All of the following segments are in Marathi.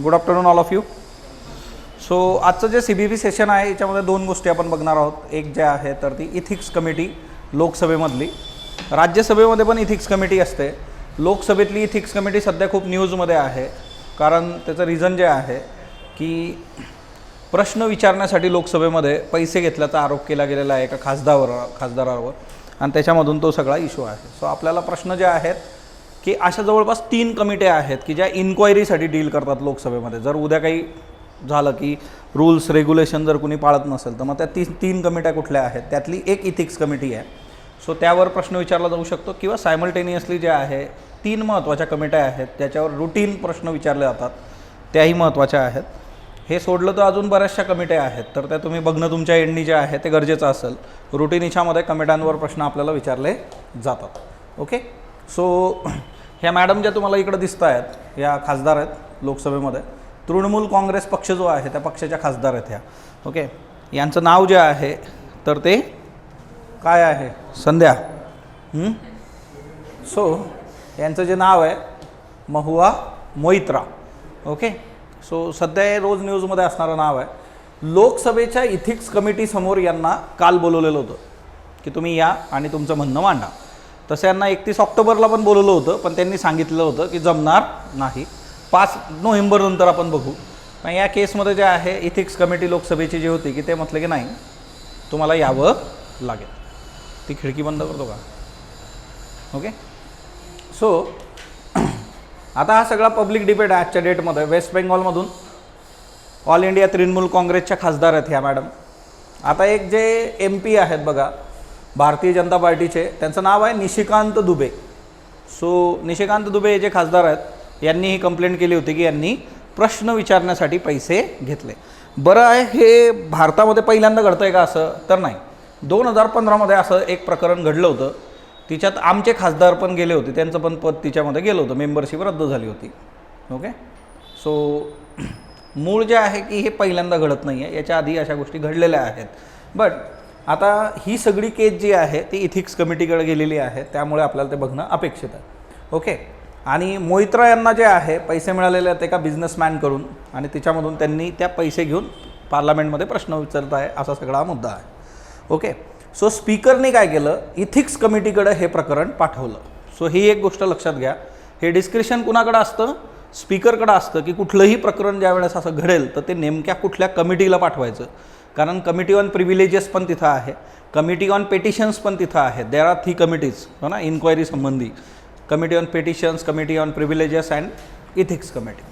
Good afternoon all of you. So आजचं जे CBP सेशन आहे याच्यामध्ये दोन गोष्टी आपण बघणार आहोत. एक जे आहे तर ती इथिक्स कमिटी लोकसभेमधली. राज्यसभेमध्ये पण इथिक्स कमिटी असते. लोकसभेतली इथिक्स कमिटी सध्या खूप न्यूजमध्ये आहे, कारण त्याचं रिझन जे आहे की प्रश्न विचारण्यासाठी लोकसभेमध्ये पैसे घेतल्याचा आरोप केला गेलेला आहे एका खासदारावर आणि त्याच्यामधून तो सगळा इश्यू आहे. सो आपल्याला प्रश्न जे आहेत की अशा जवळपास 3 कमिट्या आहेत की ज्या इन्क्वायरीसाठी डील करतात लोकसभेमध्ये. जर उद्या काही झालं की रूल्स रेग्युलेशन जर कुणी पाळत नसेल तर मग त्या 3 कमिट्या कुठल्या आहेत, त्यातली एक इथिक्स कमिटी आहे. सो त्यावर प्रश्न विचारला जाऊ शकतो किंवा सायमल्टेनियसली जे आहे 3 महत्त्वाच्या कमिट्या आहेत ज्याच्यावर रुटीन प्रश्न विचारले जातात, त्याही महत्त्वाच्या आहेत. हे सोडलं तर अजून बऱ्याचशा कमिट्या आहेत, तर त्या तुम्ही बघणं तुमच्या एंडनी जे आहे ते गरजेचं असेल. रुटीन याच्यामध्ये कमिट्यांवर प्रश्न आपल्याला विचारले जातात. ओके. सो ह्या मॅडम ज्या तुम्हाला इकडं दिसत आहेत या खासदार आहेत लोकसभेमध्ये. तृणमूल काँग्रेस पक्ष जो आहे त्या पक्षाच्या खासदार आहेत ह्या. ओके. यांचं नाव जे आहे तर ते काय आहे, संध्या. सो यांचं जे नाव आहे महुआ मोइत्रा. ओके. सो सध्या हे रोज न्यूजमध्ये असणारं नाव आहे. लोकसभेच्या इथिक्स कमिटीसमोर यांना काल बोलवलेलं होतं की तुम्ही या आणि तुमचं म्हणणं मांडा. तसं यांना 31 ऑक्टोबरला पण बोलवलं होतं, पण त्यांनी सांगितलं होतं की जमणार नाही, 5 नोव्हेंबरनंतर आपण बघू. पण या केसमध्ये जे आहे इथिक्स कमिटी लोकसभेची जी होती की ते म्हटलं की नाही, तुम्हाला यावं लागेल. ती खिडकी बंद करतो का? ओके. सो आता हा सगळा पब्लिक डिबेट आहे आजच्या डेटमध्ये. वेस्ट बेंगॉलमधून ऑल इंडिया तृणमूल काँग्रेसच्या खासदार आहेत ह्या मॅडम. आता एक जे MP आहेत बघा भारतीय जनता पार्टीचे, त्यांचं नाव आहे निशिकांत दुबे. सो निशिकांत दुबे हे जे खासदार आहेत यांनी ही कंप्लेंट केली होती की यांनी प्रश्न विचारण्यासाठी पैसे घेतले. बरं आहे, हे भारतामध्ये पहिल्यांदा घडतं आहे का असं? तर नाही. 2015मध्ये असं एक प्रकरण घडलं होतं. तिच्यात आमचे खासदार पण गेले होते, त्यांचं पण पद तिच्यामध्ये गेलं होतं, मेंबरशिप रद्द झाली होती. ओके. सो मूळ जे आहे की हे पहिल्यांदा घडत नाही आहे, याच्या आधी अशा गोष्टी घडलेल्या आहेत. बट आता ही सगळी केस जी आहे ती इथिक्स कमिटीकडे गेलेली आहे, त्यामुळे आपल्याला ते बघणं अपेक्षित आहे. ओके. आणि मोइत्रा यांना जे आहे पैसे मिळालेले आहेत एका बिझनेसमॅनकडून आणि तिच्यामधून त्यांनी त्या पैसे घेऊन पार्लमेंटमध्ये प्रश्न विचारत आहे, असा सगळा मुद्दा आहे. ओके. सो स्पीकरने काय केलं, इथिक्स कमिटीकडे हे प्रकरण पाठवलं. सो ही एक गोष्ट लक्षात घ्या, हे डिस्क्रिप्शन कुणाकडं असतं? स्पीकरकडं असतं की कुठलंही प्रकरण ज्या वेळेस असं घडेल तर ते नेमक्या कुठल्या कमिटीला पाठवायचं. कारण कमिटी ऑन प्रिव्हिलेजेस पण तिथं आहे, कमिटी ऑन पेटिशन्स पण तिथं आहे. देर आर 3 कमिटीज, हो ना, इन्क्वायरी संबंधी. Committee on petitions, committee on privileges and ethics committee.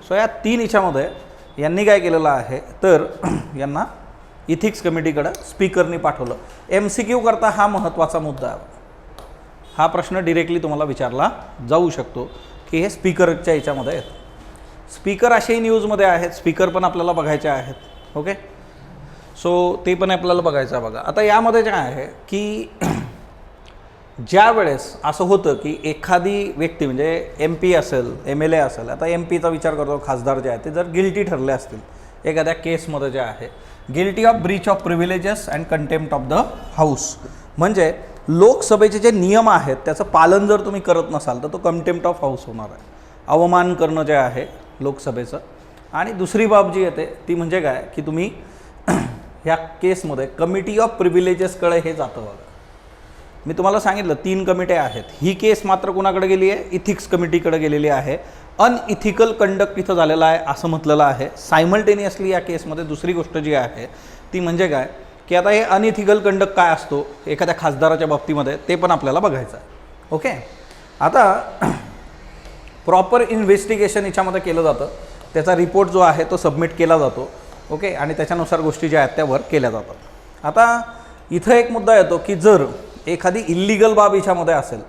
So या 3 याच्यामध्ये यांनी काय केलेलं आहे तर यांना इथिक्स कमिटीकडं स्पीकरनी पाठवलं. MCQ करता हा महत्त्वाचा मुद्दा आहे. हा प्रश्न डिरेक्टली तुम्हाला विचारला जाऊ शकतो की हे स्पीकरच्या याच्यामध्ये येतं. स्पीकर असेही न्यूजमध्ये आहेत, स्पीकर पण आपल्याला बघायचे आहेत. ओके. सो ते पण आपल्याला बघायचं आहे. बघा आता यामध्ये जे आहे की ज्या वेळेस असं होतं की एखादी व्यक्ती म्हणजे MP असेल, MLA असेल. आता MPचा विचार करतो, खासदार जे आहे ते जर गिल्टी ठरले असतील एखाद्या केसमध्ये जे आहे, guilty of Breach of privileges and contempt of the house, म्हणजे लोकसभेचे जे नियम आहेत त्याचं पालन जर तुम्ही करत नसाल तर तो कंटेम्प्ट ऑफ हाऊस होणार आहे, अवमान करणं जे आहे लोकसभेचं. आणि दुसरी बाब जी येते ती म्हणजे काय की तुम्ही ह्या केसमध्ये कमिटी ऑफ प्रिव्हिलेजेसकडे हे जातं. बघा मी तुम्हाला सांगितलं 3 कमिट्या आहेत. ही केस मात्र कुणाकडे गेली आहे? इथिक्स कमिटीकडे गेलेली आहे. अनइथिकल कंडक्ट इथं झालेला आहे असं म्हटलेलं आहे. सायमल्टेनियसली या केसमध्ये दुसरी गोष्ट जी आहे ती म्हणजे काय की आता हे अनइथिकल कंडक्ट काय असतो एखाद्या खासदाराच्या बाबतीमध्ये ते पण आपल्याला बघायचं आहे. ओके. आता प्रॉपर इन्व्हेस्टिगेशन याच्यामध्ये केलं जातं, त्याचा रिपोर्ट जो आहे तो सबमिट केला जातो. ओके. आणि त्याच्यानुसार गोष्टी ज्या आहेत त्यावर केल्या जातात. आता इथं एक मुद्दा येतो की जर एखादी इल्लिगल बाब याच्यामध्ये असेल,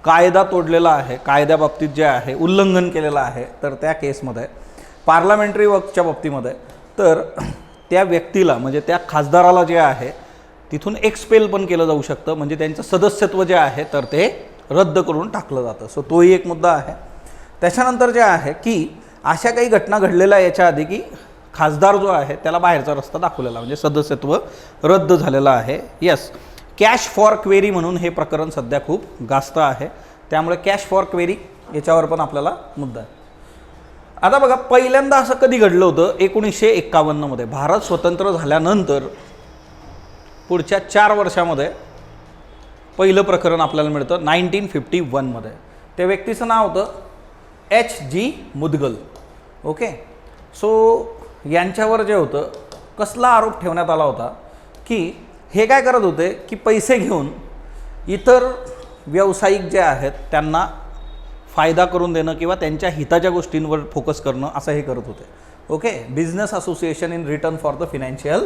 कायदा तोडलेला आहे, कायद्याबाबतीत जे आहे उल्लंघन केलेलं आहे, तर त्या केसमध्ये पार्लमेंटरी वर्कच्या बाबतीमध्ये तर त्या व्यक्तीला म्हणजे त्या खासदाराला जे आहे तिथून एक्सपेल पण केलं जाऊ शकतं, म्हणजे त्यांचं सदस्यत्व जे आहे तर ते रद्द करून टाकलं जातं. सो तोही एक मुद्दा आहे. त्याच्यानंतर जे आहे की अशा काही घटना घडलेल्या याच्या आधी की खासदार जो आहे त्याला बाहेरचा रस्ता दाखवलेला, म्हणजे सदस्यत्व रद्द झालेलं आहे. यस. कॅश फॉर क्वेरी म्हणून हे प्रकरण सध्या खूप गाजतं आहे, त्यामुळे कॅश फॉर क्वेरी याच्यावर पण आपल्याला मुद्दा आहे. आता बघा, पहिल्यांदा असं कधी घडलं होतं 1951मध्ये. भारत स्वतंत्र झाल्यानंतर पुढच्या 4 वर्षामध्ये पहिलं प्रकरण आपल्याला मिळतं 1951मध्ये. त्या व्यक्तीचं नाव होतं H.G. मुदगल. ओके. सो यांच्यावर जे होतं, कसला आरोप ठेवण्यात आला होता की हे काय करत होते की पैसे घेऊन इतर व्यावसायिक जे आहेत त्यांना फायदा करून देणं किंवा त्यांच्या हिताच्या गोष्टींवर फोकस करणं असं हे करत होते. Okay. Business association in return for the financial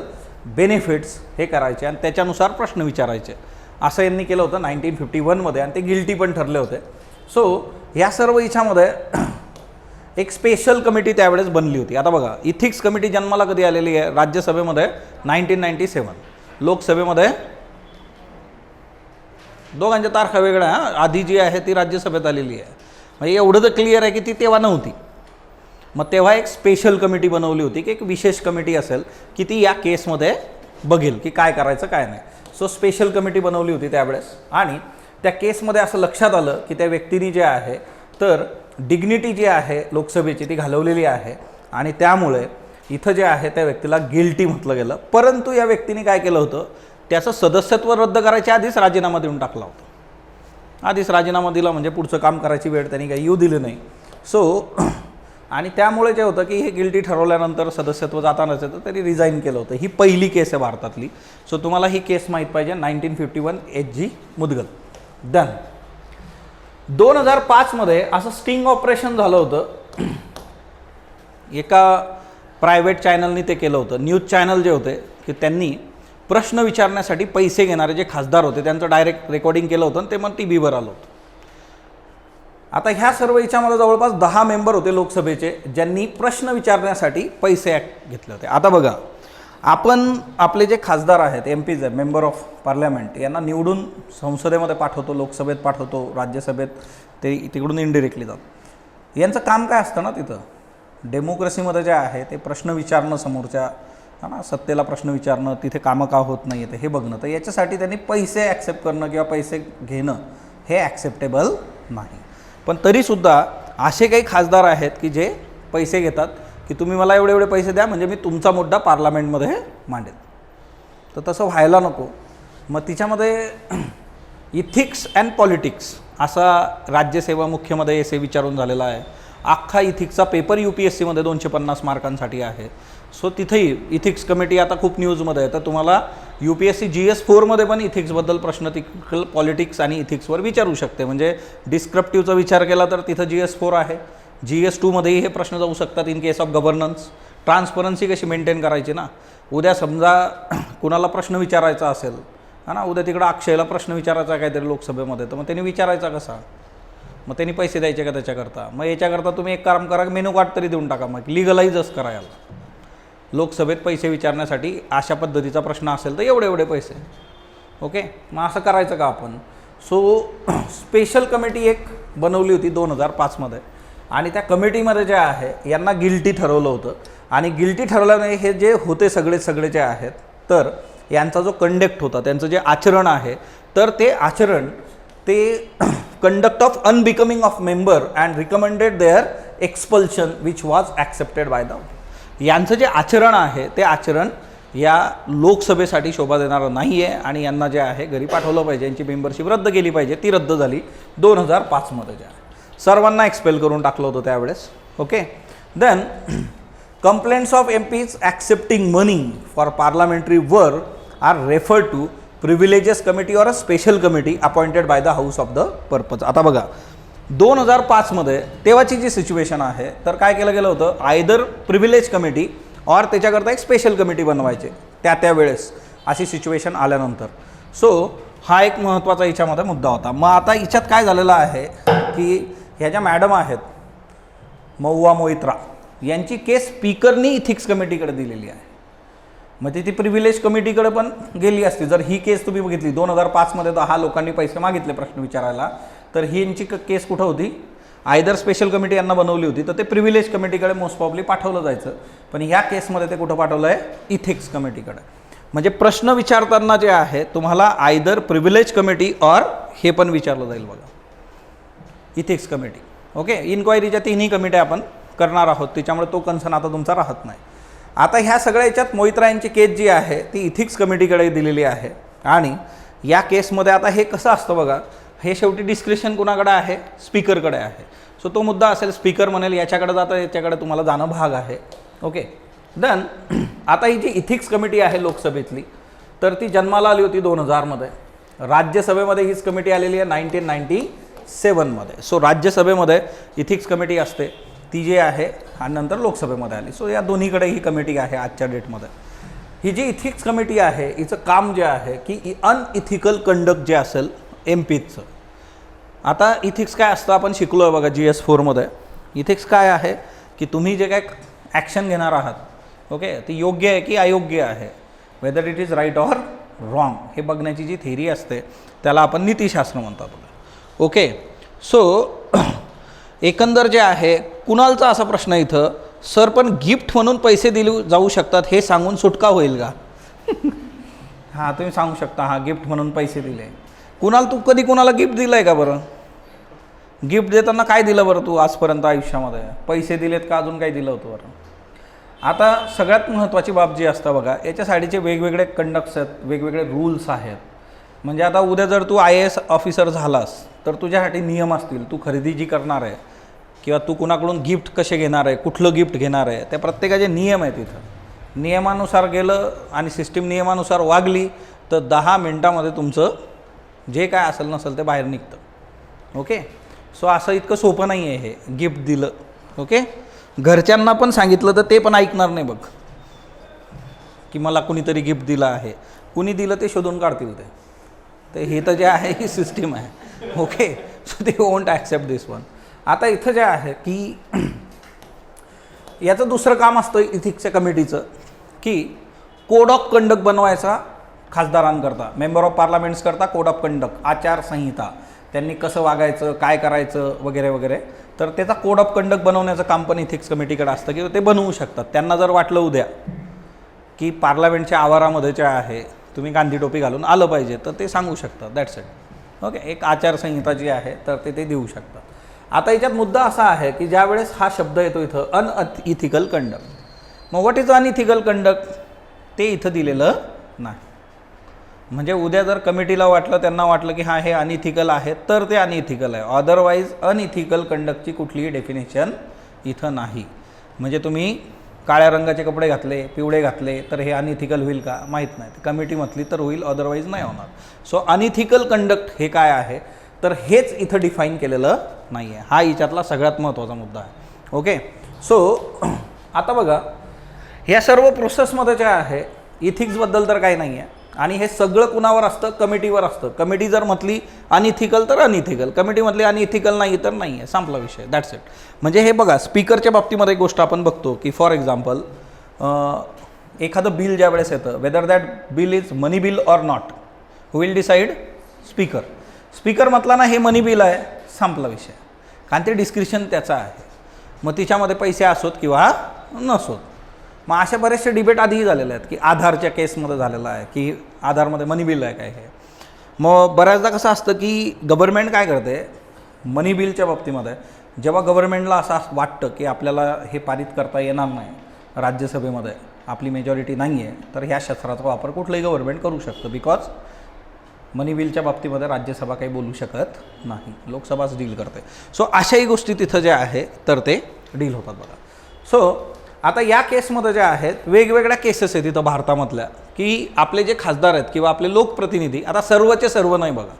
benefits हे करायचे आणि त्याच्यानुसार प्रश्न विचारायचे, असं यांनी केलं होतं 1951मध्ये आणि ते गिल्टी पण ठरले होते. सो या सर्व याच्यामध्ये एक स्पेशल कमिटी त्यावेळेस बनली होती. आता बघा, इथिक्स कमिटी जन्माला कधी आलेली आहे? राज्यसभेमध्ये 1997. लोकसभेमध्ये दोघांच्या तारखा वेगळ्या. आधी जी आहे ती राज्यसभेत आलेली आहे. म्हणजे एवढं तर क्लिअर आहे की ती तेव्हा नव्हती. मग तेव्हा एक स्पेशल कमिटी बनवली होती की एक विशेष कमिटी असेल की ती या केसमध्ये बघेल की काय करायचं काय नाही. सो स्पेशल कमिटी बनवली होती त्यावेळेस आणि त्या केसमध्ये असं लक्षात आलं की त्या व्यक्तीने जे आहे तर डिग्निटी जी आहे लोकसभेची ती घालवलेली आहे आणि त्यामुळे इथं जे आहे त्या व्यक्तीला गिल्टी म्हटलं गेलं. परंतु या व्यक्तीने काय केलं होतं, त्याचं सदस्यत्व रद्द करायच्या आधीच राजीनामा देऊन टाकला होता. आधीच राजीनामा दिला म्हणजे पुढचं काम करायची वेळ त्यांनी काही येऊ दिली नाही. सो आणि त्यामुळे जे होतं की हे गिल्टी ठरवल्यानंतर सदस्यत्व जातानाच येतं, त्यांनी रिझाईन केलं होतं. ही पहिली केस आहे भारतातली. सो तुम्हाला ही केस माहीत पाहिजे, 1951 H.G. मुदगल. डन. 2005मध्ये असं स्टिंग ऑपरेशन झालं होतं. एका प्रायव्हेट चॅनलनी ते केलं होतं. न्यूज चॅनल जे होते की त्यांनी प्रश्न विचारण्यासाठी पैसे घेणारे जे खासदार होते त्यांचं डायरेक्ट रेकॉर्डिंग केलं होतं आणि ते मग टीव्हीवर आलं होतं. आता ह्या सर्व याच्यामध्ये जवळपास 10 मेंबर होते लोकसभेचे ज्यांनी प्रश्न विचारण्यासाठी पैसे घेतले होते. आता बघा, आपण आपले जे खासदार आहेत, MPs आहेत, मेंबर ऑफ पार्लमेंट, यांना निवडून संसदेमध्ये पाठवतो, लोकसभेत पाठवतो, राज्यसभेत ते तिकडून इनडिरेक्टली जातात. यांचं काम काय असतं ना, तिथं डेमोक्रेसीमध्ये जे आहे ते प्रश्न विचारणं, समोरच्या ना सत्तेला प्रश्न विचारणं, तिथे कामं का होत नाही आहे हे बघणं. तर याच्यासाठी त्यांनी पैसे ॲक्सेप्ट करणं किंवा पैसे घेणं हे ॲक्सेप्टेबल नाही. पण तरीसुद्धा असे काही खासदार आहेत की जे पैसे घेतात की तुम्ही मला एवढे एवढे पैसे द्या म्हणजे मी तुमचा मुद्दा पार्लमेंटमध्ये मांडेल. तर तसं व्हायला नको. मग तिच्यामध्ये इथिक्स अँड पॉलिटिक्स असा राज्यसेवा मुख्यमध्ये एसे विचारून झालेला आहे. अख्खा इथिक्सचा पेपर UPSCमध्ये 250 मार्कांसाठी आहे. सो तिथेही इथिक्स कमिटी आता खूप न्यूजमध्ये आहे. तर तुम्हाला UPSC GS4मध्ये पण इथिक्सबद्दल प्रश्न पॉलिटिक्स आणि इथिक्सवर विचारू शकते. म्हणजे डिस्क्रिप्टिव्हचा विचार केला तर तिथं GS4 आहे. GS2मध्येही हे प्रश्न जाऊ शकतात in case of governance. Transparency कशी मेंटेन करायची ना. उद्या समजा कुणाला प्रश्न विचारायचा असेल हा ना, उद्या तिकडं अक्षयला प्रश्न विचारायचा काहीतरी लोकसभेमध्ये, तर मग त्यांनी विचारायचा कसा? मग त्यांनी पैसे द्यायचे का त्याच्याकरता? मग याच्याकरता तुम्ही एक काम करा, मेनू कार्ड तरी देऊन टाका, मग लिगलाइजच करा याला. लोकसभेत पैसे विचारण्यासाठी अशा पद्धतीचा प्रश्न असेल तर एवढे एवढे पैसे. ओके. मग असं करायचं का आपण? सो स्पेशल कमिटी एक बनवली होती 2005मध्ये आणि त्या कमिटीमध्ये जे आहे यांना गिल्टी ठरवलं होतं. आणि गिल्टी ठरवल्याने हे जे होते सगळे जे आहेत तर यांचा जो कंडक्ट होता, त्यांचं जे आचरण आहे, तर ते आचरण ते conduct of unbecoming of member and recommended their expulsion which was accepted by the. यांचं जे आचरण आहे ते आचरण या लोकसभेसाठी शोभा देणारं नाही आहे आणि यांना जे आहे घरी पाठवलं पाहिजे. यांची मेंबरशिप रद्द केली पाहिजे. ती रद्द झाली 2005मध्ये. जे आहे सर्वांना एक्सपेल करून टाकलं होतं त्यावेळेस. Okay. Then complaints of MPs accepting money for parliamentary work are refer to privileges committee or a special committee appointed by the house of the purpose. आता बघा 2005मध्ये तेव्हाची जी सिच्युएशन आहे तर काय केलं गेलं होतं, आयदर प्रिव्हिलेज कमिटी और त्याच्याकरता एक स्पेशल कमिटी बनवायचे त्यावेळेस अशी सिच्युएशन आल्यानंतर. सो हा एक महत्त्वाचा याच्यामध्ये मुद्दा होता. मग आता याच्यात काय झालेलं आहे की ह्या ज्या मॅडम आहेत महुआ मोइत्रा यांची केस स्पीकरनी इथिक्स कमिटीकडे दिलेली आहे. मग ती प्रिव्हिलेज कमिटीकडे पण गेली असती जर ही केस तुम्ही बघितली. 2005मध्ये 10 लोकांनी पैसे मागितले प्रश्न विचारायला, तर ही यांची केस कुठं होती? आयदर स्पेशल कमिटी यांना बनवली होती तर ते प्रिव्हिलेज कमिटीकडे मोस्ट प्रॉब्ली पाठवलं जायचं. पण ह्या केसमध्ये ते कुठं पाठवलं आहे? इथिक्स कमिटीकडे. म्हणजे प्रश्न विचारताना जे आहे तुम्हाला आयदर प्रिव्हिलेज कमिटी और हे पण विचारलं जाईल बघा, इथिक्स कमिटी. ओके. इन्क्वायरीच्या 3ही कमिट्या आपण करणार आहोत, त्याच्यामुळे तो कन्सर्न आता तुमचा राहत नाही. आता ह्या सगळ्या याच्यात मोहित्रा यांची केस जी आहे ती इथिक्स कमिटीकडे दिलेली आहे. आणि या केसमध्ये आता हे कसं असतं बघा, हे शेवटी डिस्क्रिप्शन कुणाकडे आहे, स्पीकरकडे आहे. सो तो मुद्दा असेल, स्पीकर म्हणेल याच्याकडे जातं, याच्याकडे तुम्हाला जाणं भाग आहे. Okay done. आता ही जी इथिक्स कमिटी आहे लोकसभेतली, तर ती जन्माला आली होती 2000मध्ये. राज्यसभेमध्ये हीच कमिटी आलेली आहे 1997मध्ये. सो राज्यसभेमध्ये इथिक्स कमिटी असते ती जी आहे, आणि नंतर लोकसभेमध्ये आली. सो या दोन्हीकडे ही कमिटी आहे आजच्या डेटमध्ये. ही जी इथिक्स कमिटी आहे हिचं काम जे आहे की अनइथिकल कंडक्ट जे असेल एमपीचं. आता इथिक्स काय असतं आपण शिकलो आहे बघा GS4मध्ये. इथिक्स काय आहे की तुम्ही जे काय ॲक्शन घेणार आहात, ओके, ती योग्य आहे की अयोग्य आहे, whether it is right or wrong, हे बघण्याची जी थेरी असते त्याला आपण नीतिशास्त्र म्हणतात. ओके. सो एकंदर जे आहे, कुणालचा असा प्रश्न इथं, सर पण गिफ्ट म्हणून पैसे दिले जाऊ शकतात हे सांगून सुटका होईल का? हां, तुम्ही सांगू शकता हां गिफ्ट म्हणून पैसे दिले. कुणाल तू कधी कुणाला गिफ्ट दिलं आहे का बरं? गिफ्ट देताना काय दिलं बरं तू आजपर्यंत आयुष्यामध्ये? पैसे दिलेत का अजून काय दिलं होतं बरं? आता सगळ्यात महत्त्वाची बाब जी असतं बघा, याच्यासाठीचे वेगवेगळे कंडक्ट्स आहेत, वेगवेगळे रूल्स आहेत. म्हणजे आता उद्या जर तू IAS ऑफिसर झालास तर तुझ्यासाठी नियम असतील. तू खरेदी जी करणार आहे किंवा तू कुणाकडून गिफ्ट कसे घेणार आहे, कुठलं गिफ्ट घेणार आहे, त्या प्रत्येकाचे नियम आहेत. तिथं नियमानुसार गेलं आणि सिस्टीम नियमानुसार वागली तर 10 मिनटामध्ये तुमचं जे काय असेल नसेल ते बाहेर निघतं. ओके. सो असं इतकं सोपं नाही आहे हे गिफ्ट दिलं. ओके. घरच्यांना पण सांगितलं तर ते पण ऐकणार नाही बघ, की मला कुणीतरी गिफ्ट दिलं आहे. कुणी दिलं ते शोधून काढतील ते. तर हे तर जे आहे ही सिस्टीम आहे. Okay. So they won't accept this one. आता इथं जे आहे की याचं दुसरं काम असतं इथिक्सच्या कमिटीचं, की कोड ऑफ कंडक्ट बनवायचा खासदारांकरता, मेंबर ऑफ पार्लमेंट्स करता कोड ऑफ कंडक्ट, आचारसंहिता, त्यांनी कसं वागायचं, काय करायचं वगैरे वगैरे. तर त्याचा कोड ऑफ कंडक्ट बनवण्याचं काम पण इथिक्स कमिटीकडे असतं, की ते बनवू शकतात. त्यांना जर वाटलं उद्या की पार्लमेंटच्या आवारामध्ये जे आहे तुम्ही गांधी टोपी घालून आलं पाहिजे तर ते सांगू शकतात. That's it. ओके. एक आचारसंहिता जी आहे तर ते देऊ शकतात. आता याच्यात मुद्दा असा आहे की ज्या वेळेस हा शब्द येतो इथं अनइथिकल कंडक्ट, मग व्हॉट इज अनइथिकल कंडक्ट ते इथं दिलेलं नाही. म्हणजे उद्या जर कमिटीला वाटलं, त्यांना वाटलं की हां हे अनइथिकल आहे तर ते अनइथिकल आहे. अदरवाईज अनइथिकल कंडक्टची कुठलीही डेफिनेशन इथं नाही. म्हणजे तुम्ही काळ्या रंगाचे कपडे घातले, पिवळे घातले तर हे अनइथिकल होईल का? माहीत नाही. कमिटी म्हटली तर होईल, अदरवाईज नाही होणार. सो अनइथिकल कंडक्ट हे काय आहे तर हेच इथं डिफाईन केलेलं नाही आहे. हा याच्यातला सगळ्यात महत्त्वाचा मुद्दा आहे. ओके. सो आता बघा, ह्या सर्व प्रोसेसमध्ये जे आहे इथिक्सबद्दल तर काही नाही आहे. आणि हे सगळं कुणावर असतं? कमिटीवर असतं. कमिटी जर म्हटली अनइथिकल तर अनइथिकल, कमिटी म्हटली अनइथिकल नाही तर नाही आहे, संपला विषय. That's it. म्हणजे हे बघा, स्पीकरच्या बाबतीमध्ये एक गोष्ट आपण बघतो की फॉर एक्झाम्पल एखादं बिल ज्या वेळेस येतं, whether that bill is money bill or not, who will decide? Speaker. Speaker म्हटला ना हे मनी बिल आहे, संपला विषय. कारण ते डिस्क्रिप्शन त्याचं आहे. मग तिच्यामध्ये पैसे असोत किंवा नसोत. मग अशा बरेचसे डिबेट आधीही झालेले आहेत की आधारच्या केसमध्ये झालेला आहे की आधारमध्ये मनी बिल आहे काय हे. मग बऱ्याचदा कसं असतं की गव्हर्नमेंट काय करते मनी बिलच्या बाबतीमध्ये, जेव्हा गव्हर्नमेंटला असं वाटतं की आपल्याला हे पारित करता येणार नाही, राज्यसभेमध्ये आपली मेजॉरिटी नाही आहे, तर ह्या शस्त्राचा वापर कुठलंही गव्हर्नमेंट करू शकतं. बिकॉज मनी बिलच्या बाबतीमध्ये राज्यसभा काही बोलू शकत नाही, लोकसभाच डील करते. सो अशाही गोष्टी तिथं जे आहे तर ते डील होतात बघा. सो आता या केसमध्ये जे आहेत वेगवेगळ्या केसेस आहेत इथं भारतामधल्या, की आपले जे खासदार आहेत किंवा आपले लोकप्रतिनिधी, आता सर्वचे सर्व नाही बघा.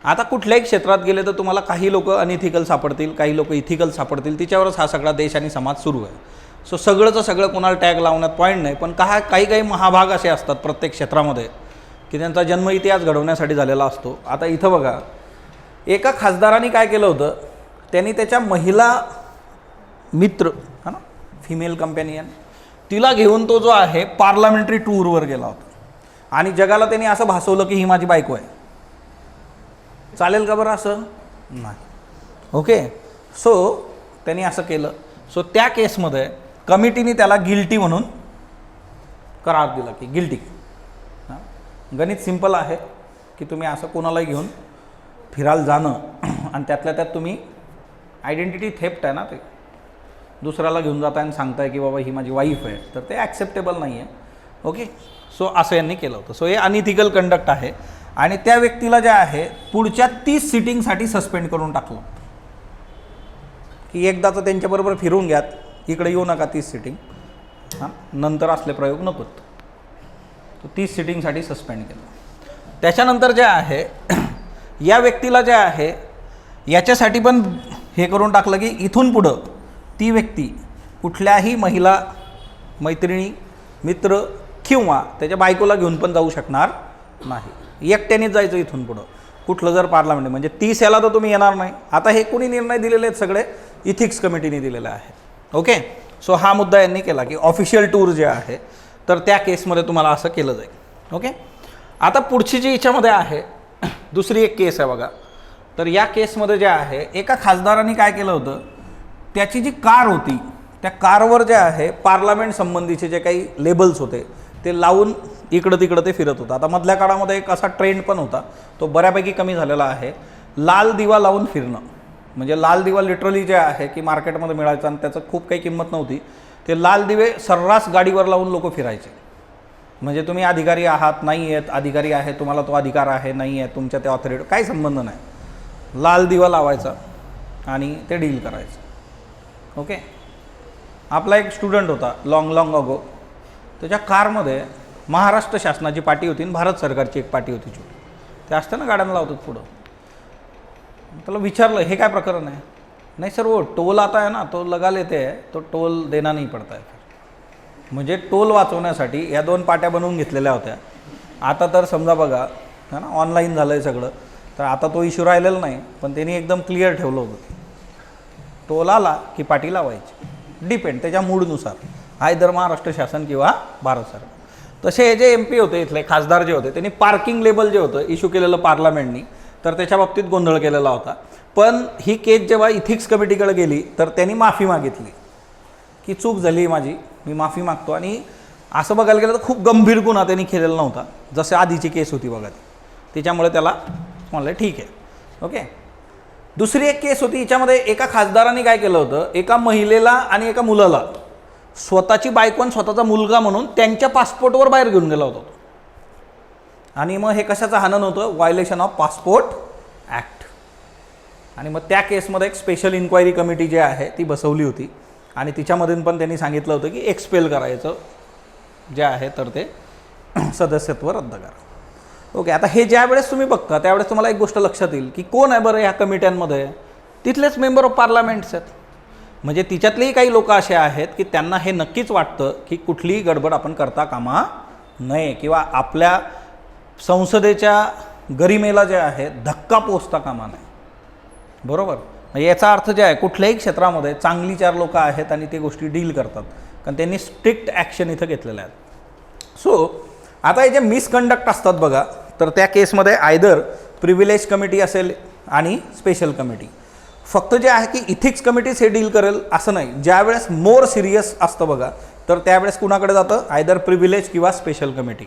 आता कुठल्याही क्षेत्रात गेले तर तुम्हाला काही लोक अनइथिकल सापडतील, काही लोक इथिकल सापडतील. तिच्यावरच हा सगळा देश आणि समाज सुरू आहे. सो सगळंचं सगळं कोणाला टॅग लावण्यात पॉईंट नाही. पण काही महाभाग असे असतात प्रत्येक क्षेत्रामध्ये की त्यांचा जन्म इतिहास घडवण्यासाठी झालेला असतो. आता इथं बघा, एका खासदाराने काय केलं होतं, त्यांनी त्याच्या महिला मित्र हा ना, फिमेल कंपॅनियन, तिला घेऊन तो जो आहे पार्लमेंटरी टूरवर गेला होता आणि जगाला त्यांनी असं भासवलं की ही माझी बायको आहे. चालेल का बरं? असं नाही. ओके. सो त्यांनी असं केलं. सो त्या केसमध्ये कमिटीने त्याला गिल्टी म्हणून करार दिला की गिल्टी. गणित सिंपल आहे की तुम्ही असं कोणालाही घेऊन फिरायला जाणं आणि त्यातल्या त्यात तुम्ही आयडेंटिटी थेफ्ट आहे ना ते, दुसऱ्याला घेऊन जाताय आणि सांगताय की बाबा ही माझी वाईफ आहे, तर ते ॲक्सेप्टेबल नाही आहे. ओके, सो असं यांनी केलं होतं. सो हे अनइथिकल कंडक्ट आहे आणि त्या व्यक्तीला जे आहे पुढच्या 30 सिटिंगसाठी सस्पेंड करून टाकलं की एकदाचं त्यांच्याबरोबर फिरून घ्यात, इकडे येऊ नका 30 सिटिंग, हां नंतर असले प्रयोग नकोत. तो 30 सिटिंगसाठी सस्पेंड केलं. त्याच्यानंतर जे आहे या व्यक्तीला जे आहे याच्यासाठी पण हे करून टाकलं की इथून पुढं ती व्यक्ती कुठल्याही महिला मैत्रिणी मित्र किंवा त्याच्या बायकोला घेऊन पण जाऊ शकणार नाही. एकट्यानेच जायचं इथून पुढं कुठलं जर पार्लमेंट, म्हणजे 30 याला तर तुम्ही येणार नाही. आता हे कोणी निर्णय दिलेले आहेत, सगळे इथिक्स कमिटीने दिलेले आहेत. ओके, सो हा मुद्दा यांनी केला की ऑफिशियल टूर जे आहे तर त्या केसमध्ये तुम्हाला असं केलं जाईल. ओके, आता पुढची जी याच्यामध्ये आहे दुसरी एक केस आहे बघा. तर या केसमध्ये जे आहे एका खासदारांनी काय केलं होतं, त्याची जी कार होती त्या कारवर जे आहे पार्लमेंट संबंधीचे जे काही लेबल्स होते ते लावून इकडं तिकडं ते फिरत होतं. आता मधल्या काळामध्ये एक असा ट्रेंड पण होता, तो बऱ्यापैकी कमी झालेला आहे, लाल दिवा लावून फिरणं. म्हणजे लाल दिवा लिटरली जे आहे की मार्केटमध्ये मिळायचं आणि त्याचं खूप काही किंमत नव्हती. ते लाल दिवे सर्रास गाडीवर लावून लोक फिरायचे. म्हणजे तुम्ही अधिकारी आहात नाही आहेत, अधिकारी आहे तुम्हाला तो अधिकार आहे नाही आहे, तुमच्या त्या ऑथॉरिटी काही संबंध नाही, लाल दिवा लावायचा आणि ते डील करायचं. ओके, आपला एक स्टुडंट होता लॉंग अगो, त्याच्या कारमध्ये महाराष्ट्र शासनाची पाटी होती आणि भारत सरकारची एक पाटी होती छोटी, ते असतं ना गाड्यांना लावतात पुढं. त्याला विचारलं हे काय प्रकरण आहे, नाही सर वो टोल आता है ना तो लगा लेते हैं तो टोल देना नहीं पड़ता है. म्हणजे टोल वाचवण्यासाठी या 2 पाट्या बनवून घेतलेल्या होत्या. आता तर समजा बघा है ना ऑनलाईन झालं आहे सगळं, तर आता तो इश्यू राहिलेला नाही, पण त्यांनी एकदम क्लिअर ठेवलं होतं टोल आला की पाटी लावायची, डिपेंड त्याच्या मूडनुसार, आयदर महाराष्ट्र शासन किंवा भारत सरकार. तसे हे जे MP होते इथले खासदार जे होते त्यांनी पार्किंग लेबल जे होतं इश्यू केलेलं पार्लमेंटनी, तर त्याच्या बाबतीत गोंधळ केलेला होता. पण ही केस जेव्हा इथिक्स कमिटीकडे गेली तर त्यांनी माफी मागितली की चूक झाली माझी, मी माफी मागतो. आणि असं बघायला गेलं तर खूप गंभीर गुन्हा त्यांनी केलेला नव्हता, जसं आधीची केस होती बघा ती, त्याच्यामुळे त्याला म्हणलं ठीक आहे. ओके, दुसरी एक केस होती, हिच्यामध्ये एका खासदाराने काय केलं होतं, एका महिलेला आणि एका मुलाला स्वतःची बायको आणि स्वतःचा मुलगा म्हणून त्यांच्या पासपोर्टवर बाहेर घेऊन गेला होता. आणि मग हे कशाचं हानन होतं, व्हायलेशन ऑफ पासपोर्ट ॲक्ट. आणि मग त्या केसमध्ये एक स्पेशल इन्क्वायरी कमिटी जी आहे ती बसवली होती आणि तिच्यामधून पण त्यांनी सांगितलं होतं की एक्सपेल करायचं जे आहे तर ते सदस्यत्व रद्द करा. ओके, आता हे ज्या वेळेस तुम्ही बघता त्यावेळेस तुम्हाला एक गोष्ट लक्षात येईल की कोण आहे बरं ह्या कमिट्यांमध्ये, तिथलेच मेंबर ऑफ पार्लमेंट्स आहेत. म्हणजे तिच्यातलेही काही लोक असे आहेत की त्यांना हे नक्कीच वाटतं की कुठलीही गडबड आपण करता कामा नये किंवा आपल्या संसदेच्या गरिमेला जे आहे धक्का पोचता कामा नये. बरोबर, म्हणजे याचा अर्थ जे आहे कुठल्याही क्षेत्रामध्ये चांगली 4 लोक आहेत आणि ते गोष्टी डील करतात, कारण त्यांनी स्ट्रिक्ट ॲक्शन इथं घेतलेलं आहे. सो आता हे जे मिसकंडक्ट असतात बघा, तर त्या केसमध्ये आयदर प्रिव्हिलेज कमिटी असेल आणि स्पेशल कमिटी. फक्त जे आहे की इथिक्स कमिटीच हे डील करेल असं नाही. ज्या वेळेस मोर सिरियस असतं बघा तर त्यावेळेस कुणाकडे जातं, आयदर प्रिव्हिलेज किंवा स्पेशल कमिटी.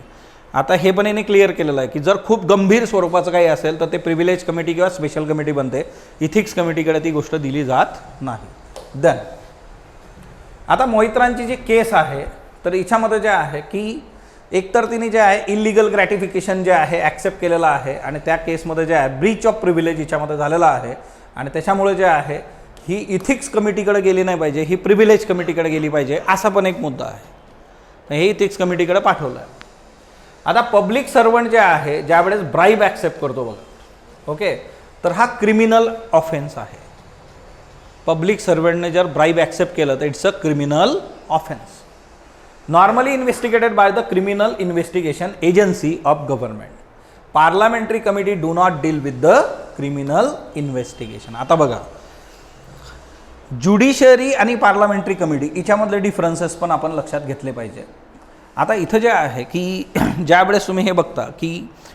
आता हे पण याने क्लिअर केलेलं आहे की जर खूप गंभीर स्वरूपाचं काही असेल तर ते प्रिव्हिलेज कमिटी किंवा स्पेशल कमिटी बनते, इथिक्स कमिटीकडे ती गोष्ट दिली जात नाही. देन आता मोहित्रांची जी केस आहे तर हिच्यामध्ये जे आहे की एकतर तिने जे आहे इलिगल ग्रॅटिफिकेशन जे आहे ॲक्सेप्ट केलेलं आहे आणि त्या केसमध्ये जे आहे ब्रीच ऑफ प्रिव्हिलेज हिच्यामध्ये झालेला आहे आणि त्याच्यामुळे जे आहे ही इथिक्स कमिटीकडे गेली नाही पाहिजे, ही प्रिव्हिलेज कमिटीकडे गेली पाहिजे, असा पण एक मुद्दा आहे. तर हे इथिक्स कमिटीकडे पाठवलं आहे. आता पब्लिक सर्वंट जे आहे ज्यावेळेस ब्राईब ॲक्सेप्ट करतो बघा, ओके, तर हा क्रिमिनल ऑफेन्स आहे. पब्लिक सर्वंटने जर ब्राईब ॲक्सेप्ट केलं तर it's a criminal offence, normally investigated by the criminal investigation agency of government. Parliamentary committee do not deal with the criminal investigation. आता बघा, ज्युडिशरी आणि पार्लमेंटरी कमिटी याच्यामधले डिफरन्सेस पण आपण लक्षात घेतले पाहिजे. आता इथं जे आहे की ज्या वेळेस तुम्ही हे बघता की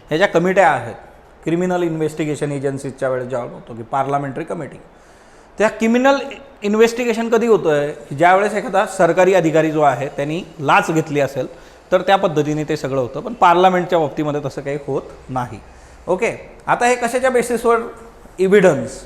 ह्या ज्या कमिट्या आहेत क्रिमिनल इन्व्हेस्टिगेशन एजन्सीच्या वेळेस ज्या होतो की पार्लमेंटरी कमिटी, त्या क्रिमिनल इन्व्हेस्टिगेशन कधी होतं आहे, ज्यावेळेस एखादा सरकारी अधिकारी जो आहे त्यांनी लाच घेतली असेल तर त्या पद्धतीने ते सगळं होतं. पण पार्लमेंटच्या बाबतीमध्ये तसं काही होत नाही. ओके, आता हे कशाच्या बेसिसवर इव्हिडन्स,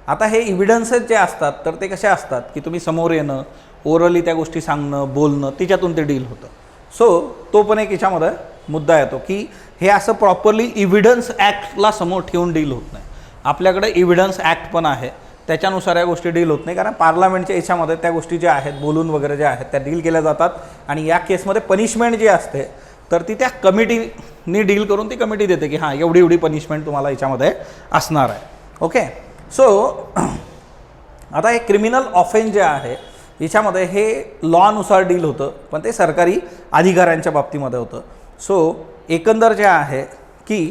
आता हे इव्हिडन्सेस जे असतात तर ते कसे असतात की तुम्ही समोर येणं, ओरली त्या गोष्टी सांगणं बोलणं तिच्यातून ते डील होतं. सो तो पण एक याच्यामध्ये मुद्दा येतो की हे असं प्रॉपरली इव्हिडन्स ॲक्टला समोर ठेवून डील होत नाही. आपल्याकडे इव्हिडन्स ॲक्ट पण आहे, त्याच्यानुसार या गोष्टी डील होत नाही, कारण पार्लमेंटच्या याच्यामध्ये त्या गोष्टी ज्या आहेत बोलून वगैरे ज्या आहेत त्या डील केल्या जातात. आणि या केसमध्ये पनिशमेंट जी असते तर ती त्या कमिटीनी डील करून ती कमिटी देते की हां एवढी एवढी पनिशमेंट तुम्हाला याच्यामध्ये असणार आहे. ओके. सो आता हे क्रिमिनल ऑफेन्स जे आहे याच्यामध्ये हे लॉनुसार डील होतं, पण ते सरकारी अधिकाऱ्यांच्या बाबतीमध्ये होतं. सो एकंदर जे आहे की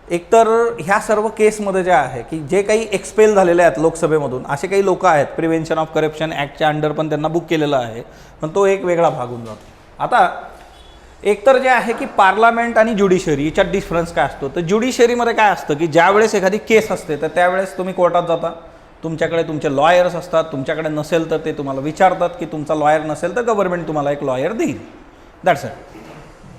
एकतर ह्या सर्व केसमध्ये जे आहे की जे काही एक्सपेल झालेले आहेत लोकसभेमधून असे काही लोक आहेत, प्रिव्हेन्शन ऑफ करप्शन ॲक्टच्या अंडर पण त्यांना बुक केलेलं आहे, पण तो एक वेगळा भाग होऊन जातो. आता एकतर जे आहे की पार्लमेंट आणि ज्युडिशरी याच्यात डिफरन्स काय असतो, तर ज्युडिशरीमध्ये काय असतं की ज्यावेळेस एखादी केस असते तर त्यावेळेस तुम्ही कोर्टात जाता, तुमच्याकडे तुमचे लॉयर्स असतात, तुमच्याकडे नसेल तर ते तुम्हाला विचारतात की तुमचा लॉयर नसेल तर गव्हर्नमेंट तुम्हाला एक लॉयर देईल, दॅट्स इट.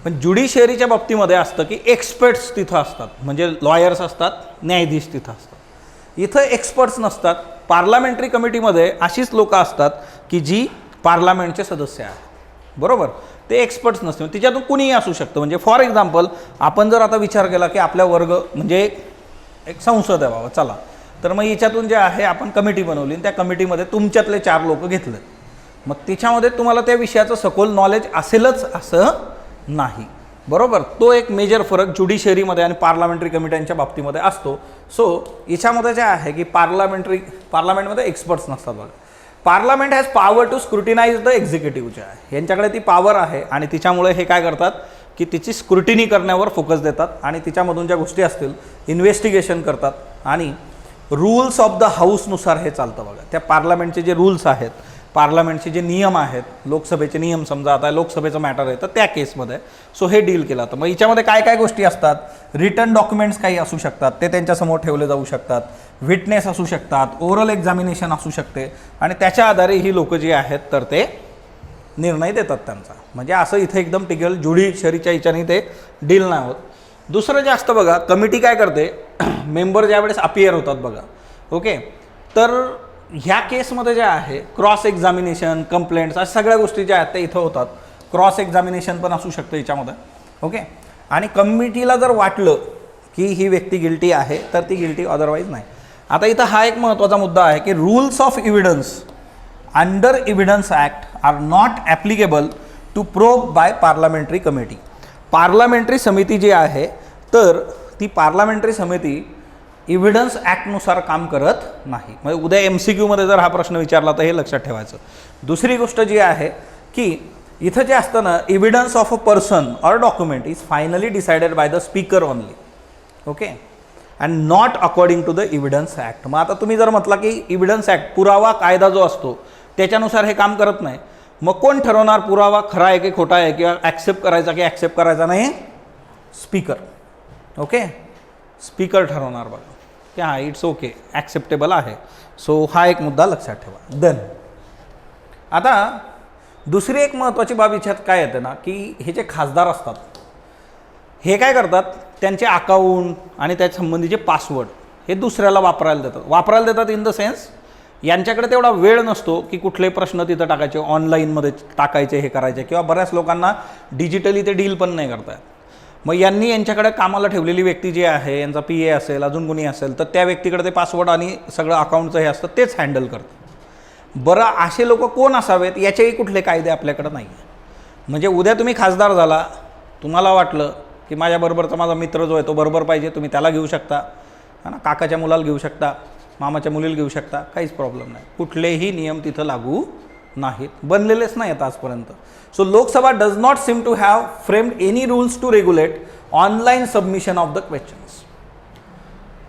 पण ज्युडिशरीच्या बाबतीमध्ये असतं की एक्सपर्ट्स तिथं असतात, म्हणजे लॉयर्स असतात, न्यायाधीश तिथं असतात. इथं एक्सपर्ट्स नसतात. पार्लमेंटरी कमिटीमध्ये अशीच लोकं असतात की जी पार्लमेंटचे सदस्य आहेत, बरोबर. ते एक्सपर्ट्स नसते, तिच्यातून कुणीही असू शकतं. म्हणजे फॉर एक्झाम्पल आपण जर आता विचार केला की आपल्या वर्ग म्हणजे एक संसद आहे बाबा, चला तर मग याच्यातून जे आहे आपण कमिटी बनवली, त्या कमिटीमध्ये तुमच्यातले 4 लोक घेतले, मग त्याच्यामध्ये तुम्हाला त्या विषयाचं सखोल नॉलेज असेलच असं नाही, बरोबर. तो एक मेजर फरक ज्युडिशरीमध्ये आणि पार्लमेंटरी कमिट्यांच्या बाबतीमध्ये असतो. सो याच्यामध्ये जे आहे की पार्लमेंटमध्ये एक्सपर्ट्स नसतात बघा. Parliament has power to scrutinise the executive जे आहे, यांच्याकडे ती पॉवर आहे आणि तिच्यामुळे हे काय करतात की तिची स्क्रुटिनी करण्यावर फोकस देतात आणि तिच्यामधून ज्या गोष्टी असतील इन्व्हेस्टिगेशन करतात आणि रूल्स ऑफ द हाऊसनुसार हे चालतं बघा. त्या पार्लमेंटचे जे रूल्स आहेत, पार्लमेंटचे जे नियम आहेत, लोकसभेचे नियम समजा आता लोकसभेचं मॅटर आहे तर त्या केसमध्ये सो हे डील केलं जातं. मग याच्यामध्ये काय काय गोष्टी असतात, रिटर्न डॉक्युमेंट्स काही असू शकतात, ते त्यांच्यासमोर ठेवले जाऊ शकतात, विटनेस असू शकतात, ओरल एक्झामिनेशन असू शकते आणि त्याच्या आधारे ही लोक जी आहेत तर ते निर्णय देतात त्यांचा. म्हणजे असं इथे एकदम टिकल ज्युडिशरीच्या याच्याने ते डील नाही होत. दुसरं जे असतं बघा, कमिटी काय करते, मेंबर ज्यावेळेस अपियर होतात बघा, ओके, तर ह्या केसमध्ये जे आहे क्रॉस एक्झामिनेशन, कंप्लेंट्स अशा सगळ्या गोष्टी ज्या आहेत त्या इथं होतात. क्रॉस एक्झामिनेशन पण असू शकतं याच्यामध्ये, ओके. आणि कमिटीला जर वाटलं की ही व्यक्ती गिल्टी आहे तर ती गिल्टी, अदरवाईज नाही. आता इथं हा एक महत्त्वाचा मुद्दा आहे की rules of evidence under evidence act are not applicable to probe by parliamentary committee. Parliamentary समिती जी आहे तर ती पार्लमेंटरी समिती इव्हिडन्स ॲक्टनुसार काम करत नाही. म्हणजे उद्या MCQमध्ये जर हा प्रश्न विचारला तर हे लक्षात ठेवायचं. दुसरी गोष्ट जी आहे की इथं जे असतं ना, evidence of a person or document is finally decided by the speaker only, okay, and not according to the evidence act. मग आता तुम्ही जर म्हटला की इव्हिडन्स ॲक्ट पुरावा कायदा जो असतो त्याच्यानुसार हे काम करत नाही, मग कोण ठरवणार पुरावा खरा आहे की खोटा आहे किंवा ॲक्सेप्ट करायचा की ॲक्सेप्ट करायचा नाही? Speaker, okay. स्पीकर ठरवणार बघा की हां इट्स ओके, ॲक्सेप्टेबल आहे. सो हा एक मुद्दा लक्षात ठेवा. देन आता दुसरी एक महत्त्वाची बाब याच्यात काय येते ना की हे जे खासदार असतात हे काय करतात, त्यांचे अकाउंट आणि त्या संबंधीचे पासवर्ड हे दुसऱ्याला वापरायला देतात इन द सेन्स यांच्याकडे तेवढा वेळ नसतो की कुठले प्रश्न तिथं टाकायचे, ऑनलाईनमध्ये टाकायचे, हे करायचे, किंवा बऱ्याच लोकांना डिजिटली ते डील पण नाही करता येत. मग यांनी यांच्याकडे कामाला ठेवलेली व्यक्ती जी आहे, यांचा PA असेल, अजून कोणी असेल, तर त्या व्यक्तीकडे ते पासवर्ड आणि सगळं अकाउंटचं हे असतं तेच हँडल करतं. बरं असे लोक कोण असावेत याचेही कुठले कायदे आपल्याकडे नाही आहे. म्हणजे उद्या तुम्ही खासदार झाला, तुम्हाला वाटलं की माझ्याबरोबरचा माझा मित्र जो आहे तो बरोबर पाहिजे, तुम्ही त्याला घेऊ शकता, है ना, काकाच्या मुलाला घेऊ शकता, मामाच्या मुलीला घेऊ शकता, काहीच प्रॉब्लेम नाही. कुठलेही नियम तिथं लागू नाहीत, बनलेलेच नाही आहेत आजपर्यंत. So Lok Sabha does not seem to have framed any rules to regulate online submission of the questions.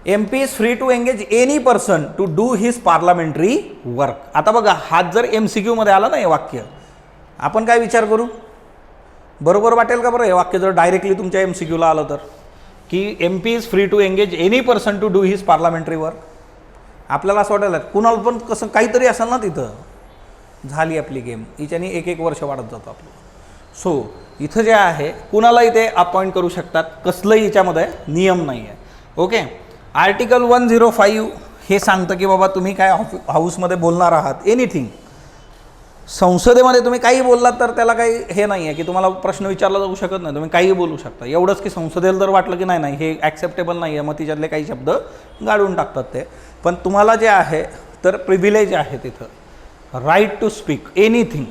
MP is free to engage any person to do his parliamentary work. आता बघा हात जर MCQमध्ये आला ना हे वाक्य, आपण काय विचार करू, बरोबर वाटेल का बरं हे वाक्य जर डायरेक्टली तुमच्या MCQला आलं तर, की MP is free to engage any person to do his parliamentary work. आपल्याला असं वाटायला कुणाला पण कसं काहीतरी असेल ना तिथं, झाली आपली गेम, हिच्याने एक वर्ष वाढत जातं आपलं. सो इथं जे आहे कुणाला इथे अपॉइंट करू शकतात, कसलंही याच्यामध्ये नियम नाही आहे, ओके. आर्टिकल 105 हे सांगतं की बाबा तुम्ही काय हाऊसमध्ये बोलणार आहात, एनिथिंग, संसदेमध्ये तुम्ही काही बोललात तर त्याला काही हे नाही आहे की तुम्हाला प्रश्न विचारला जाऊ शकत नाही, तुम्ही काही बोलू शकता. एवढंच की संसदेला जर वाटलं की नाही हे ॲक्सेप्टेबल नाही आहे, मग तिच्यातले काही शब्द गाळून टाकतात ते. पण तुम्हाला जे आहे तर प्रिव्हिलेज आहे तिथं, right to speak anything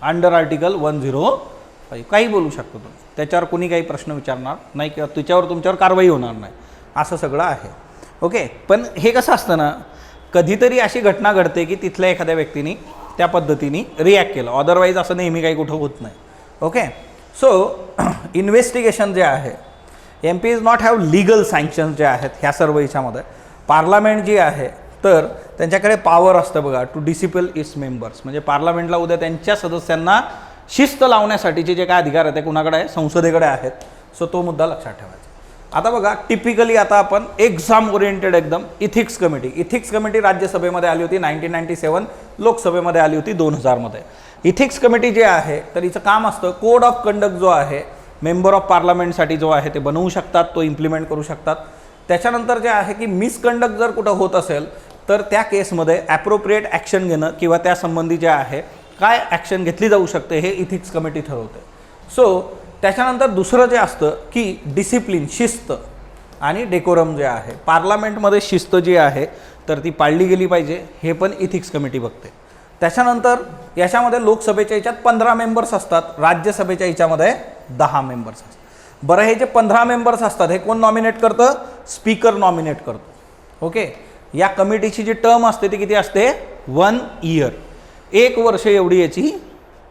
under article 105, काही बोलू शकतो तुम्ही, त्याच्यावर कोणी काही प्रश्न विचारणार नाही किंवा त्याच्यावर तुमच्यावर कारवाई होणार नाही, असं सगळं आहे. ओके. पण हे कसं असतं ना, कधीतरी अशी घटना घडते की तिथल्या एखाद्या व्यक्तीने त्या पद्धतीने रिॲक्ट केलं, अदरवाईज असं नेहमी काही कुठं होत नाही. ओके. सो इन्व्हेस्टिगेशन जे आहे, MPs not have legal sanction जे आहेत ह्या सर्व याच्यामध्ये. पार्लमेंट जी आहे तर त्यांच्याकडे पॉवर असतं बघा टू डिसिप्लिन इट्स मेंबर्स, म्हणजे पार्लमेंटला उद्या त्यांच्या सदस्यांना शिस्त लावण्यासाठीचे जे काय अधिकार आहेत ते कुणाकडे आहे, संसदेकडे आहेत. सो तो मुद्दा लक्षात ठेवायचा. आता बघा टिपिकली आता आपण एक्झाम ओरिएंटेड एकदम इथिक्स कमिटी राज्यसभेमध्ये आली होती 1997, लोकसभेमध्ये आली होती 2000मध्ये. इथिक्स कमिटी जे आहे तर हिचं काम असतं कोड ऑफ कंडक्ट जो आहे मेंबर ऑफ पार्लमेंटसाठी जो आहे ते बनवू शकतात, तो इम्प्लिमेंट करू शकतात. त्याच्यानंतर जे आहे की मिसकंडक्ट जर कुठं होत असेल तर त्या केसमध्ये ॲप्रोप्रिएट ॲक्शन घेणं किंवा त्यासंबंधी जे आहे काय ॲक्शन घेतली जाऊ शकते हे इथिक्स कमिटी ठरवते. सो त्याच्यानंतर दुसरं जे असतं की डिसिप्लिन, शिस्त आणि डेकोरम जे आहे, पार्लमेंटमध्ये शिस्त जी आहे तर ती पाळली गेली पाहिजे, हे पण इथिक्स कमिटी बघते. त्याच्यानंतर याच्यामध्ये लोकसभेच्या याच्यात 15 मेंबर्स असतात, राज्यसभेच्या याच्यामध्ये 10 मेंबर्स असतात. बरं, हे जे 15 मेंबर्स असतात हे कोण नॉमिनेट करतं? स्पीकर नॉमिनेट करतो. ओके. या कमिटीची जी टर्म असते ती किती असते? 1 इयर, 1 वर्ष एवढी याची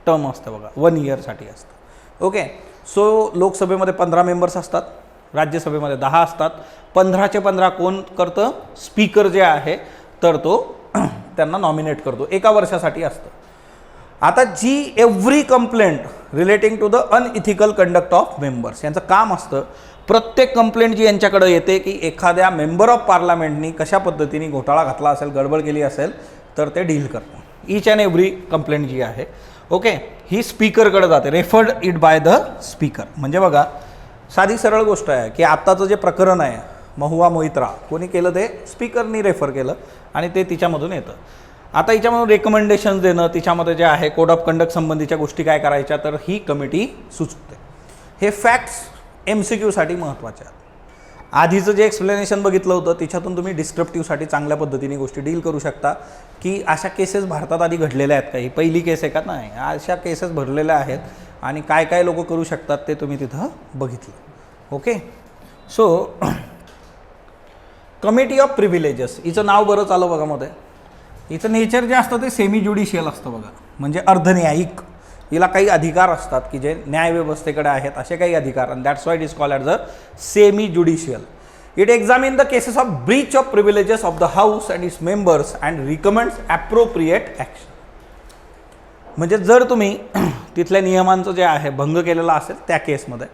टर्म असते बघा, 1 इयरसाठी असतं. ओके. सो लोकसभेमध्ये 15 मेंबर्स असतात, राज्यसभेमध्ये 10 असतात. 15चे 15 कोण करतं? स्पीकर जे आहे तर तो त्यांना नॉमिनेट करतो, 1 वर्षासाठी असतं. आता जी every complaint relating to the unethical conduct of members, यांचं काम असतं प्रत्येक कंप्लेंट जी यांच्याकडे येते की एखाद्या मेंबर ऑफ पार्लमेंटनी कशा पद्धतीने घोटाळा घातला असेल, गडबड केली असेल तर ते डील करतं. ईच अँड एव्हरी कंप्लेंट जी आहे ओके ही स्पीकरकडे जाते, referred it by the speaker. म्हणजे बघा साधी सरळ गोष्ट आहे की आत्ताचं जे प्रकरण आहे महुआ मोइत्रा, कोणी केलं ते स्पीकरनी रेफर केलं आणि ते तिच्यामधून येतं. आता हिच्यामधून रेकमेंडेशन्स देणं, तिच्यामध्ये जे आहे कोड ऑफ कंडक्ट संबंधीच्या गोष्टी काय करायच्या तर ही कमिटी सुचवते. हे फॅक्ट्स MCQसाठी महत्त्वाचे आहेत. आधीचं जे एक्सप्लेनेशन बघितलं होतं तिच्यातून तुम्ही डिस्क्रिप्टिव्हसाठी चांगल्या पद्धतीने गोष्टी डील करू शकता की अशा केसेस भारतात आधी घडलेल्या आहेत का, ही पहिली केस आहे का नाही, अशा केसेस भरलेल्या आहेत आणि काय काय लोक करू शकतात ते तुम्ही तिथं बघितलं. Okay. So committee of privileges, हिचं नाव बरंच आलं बघा मध्ये. हिचं नेचर जे असतं ते सेमी ज्युडिशियल असतं बघा, म्हणजे अर्धन्यायिक. हिला काही अधिकार असतात की जे न्यायव्यवस्थेकडे आहेत, असे काही अधिकार, आणि that's why it is called as a semi judicial. It examine the cases of Breach of privileges of the house and its members and recommends appropriate action. म्हणजे जर तुम्ही तिथल्या नियमांचं जे आहे भंग केलेला असेल त्या केसमध्ये.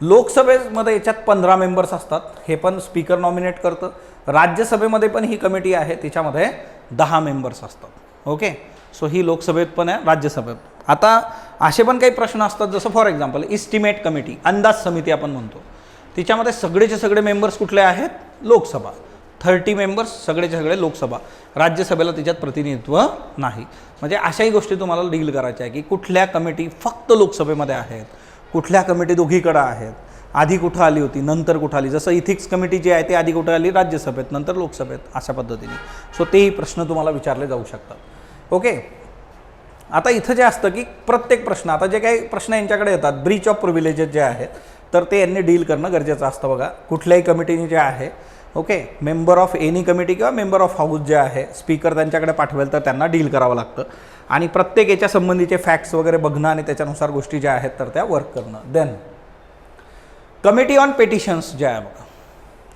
लोकसभेमध्ये याच्यात 15 मेंबर्स असतात, हे पण स्पीकर नॉमिनेट करतं. राज्यसभेमध्ये पण ही कमिटी आहे, तिच्यामध्ये 10 मेंबर्स असतात. ओके. सो ही लोकसभेत पण आहे, राज्यसभेत. आता असे पण काही प्रश्न असतात जसं फॉर एक्झाम्पल इस्टिमेट कमिटी, अंदाज समिती आपण म्हणतो, तिच्यामध्ये सगळेचे सगळे मेंबर्स कुठले आहेत? लोकसभा. 30 मेंबर्स सगळेचे सगळे लोकसभा, राज्यसभेला तिच्यात प्रतिनिधित्व नाही. म्हणजे अशाही गोष्टी तुम्हाला डील करायच्या आहे की कुठल्या कमिटी फक्त लोकसभेमध्ये आहेत, कुठल्या कमिटी दोघीकडं आहेत, आधी कुठं आली होती नंतर कुठं आली. जसं इथिक्स कमिटी जी आहे ती आधी कुठं आली? राज्यसभेत, नंतर लोकसभेत, अशा पद्धतीने. सो तेही प्रश्न तुम्हाला विचारले जाऊ शकतात. ओके. आता इथं जे असतं की प्रत्येक प्रश्न, आता जे काही प्रश्न यांच्याकडे येतात ब्रीच ऑफ प्रिव्हिलेजेस जे आहेत तर ते यांनी डील करणं गरजेचं असतं बघा. कुठल्याही कमिटीने जे आहे okay, member of any committee किंवा मेंबर ऑफ हाऊस जे आहे स्पीकर त्यांच्याकडे पाठवेल तर त्यांना डील करावं लागतं. आणि प्रत्येक याच्या संबंधीचे फॅक्ट्स वगैरे बघणं आणि त्याच्यानुसार गोष्टी ज्या आहेत तर त्या वर्क करणं. देन कमिटी ऑन पेटिशन्स जे आहे बघा,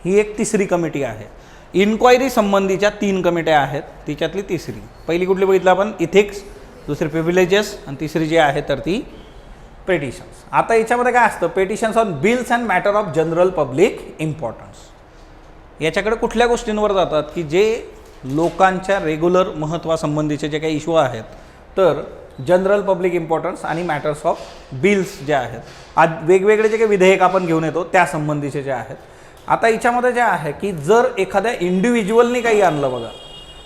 ही एक तिसरी कमिटी आहे. इन्क्वायरी संबंधीच्या 3 कमिट्या आहेत, तिच्यातली तिसरी. पहिली कुठली बघितलं आपण? इथिक्स, दुसरी प्रिव्हिलेजेस आणि तिसरी जी आहे तर ती पेटिशन्स. आता याच्यामध्ये काय असतं? Petitions on bills and matter of general public importance. याच्याकडे कुठल्या गोष्टींवर जातात की जे लोकांच्या रेग्युलर महत्त्वासंबंधीचे जे काही इश्यू आहेत तर जनरल पब्लिक इम्पॉर्टन्स आणि मॅटर्स ऑफ बिल्स जे आहेत, आज वेगवेगळे जे काही विधेयक आपण घेऊन येतो त्या संबंधीचे जे आहेत. आता याच्यामध्ये जे आहे की जर एखाद्या इंडिव्हिज्युअलनी काही आणलं बघा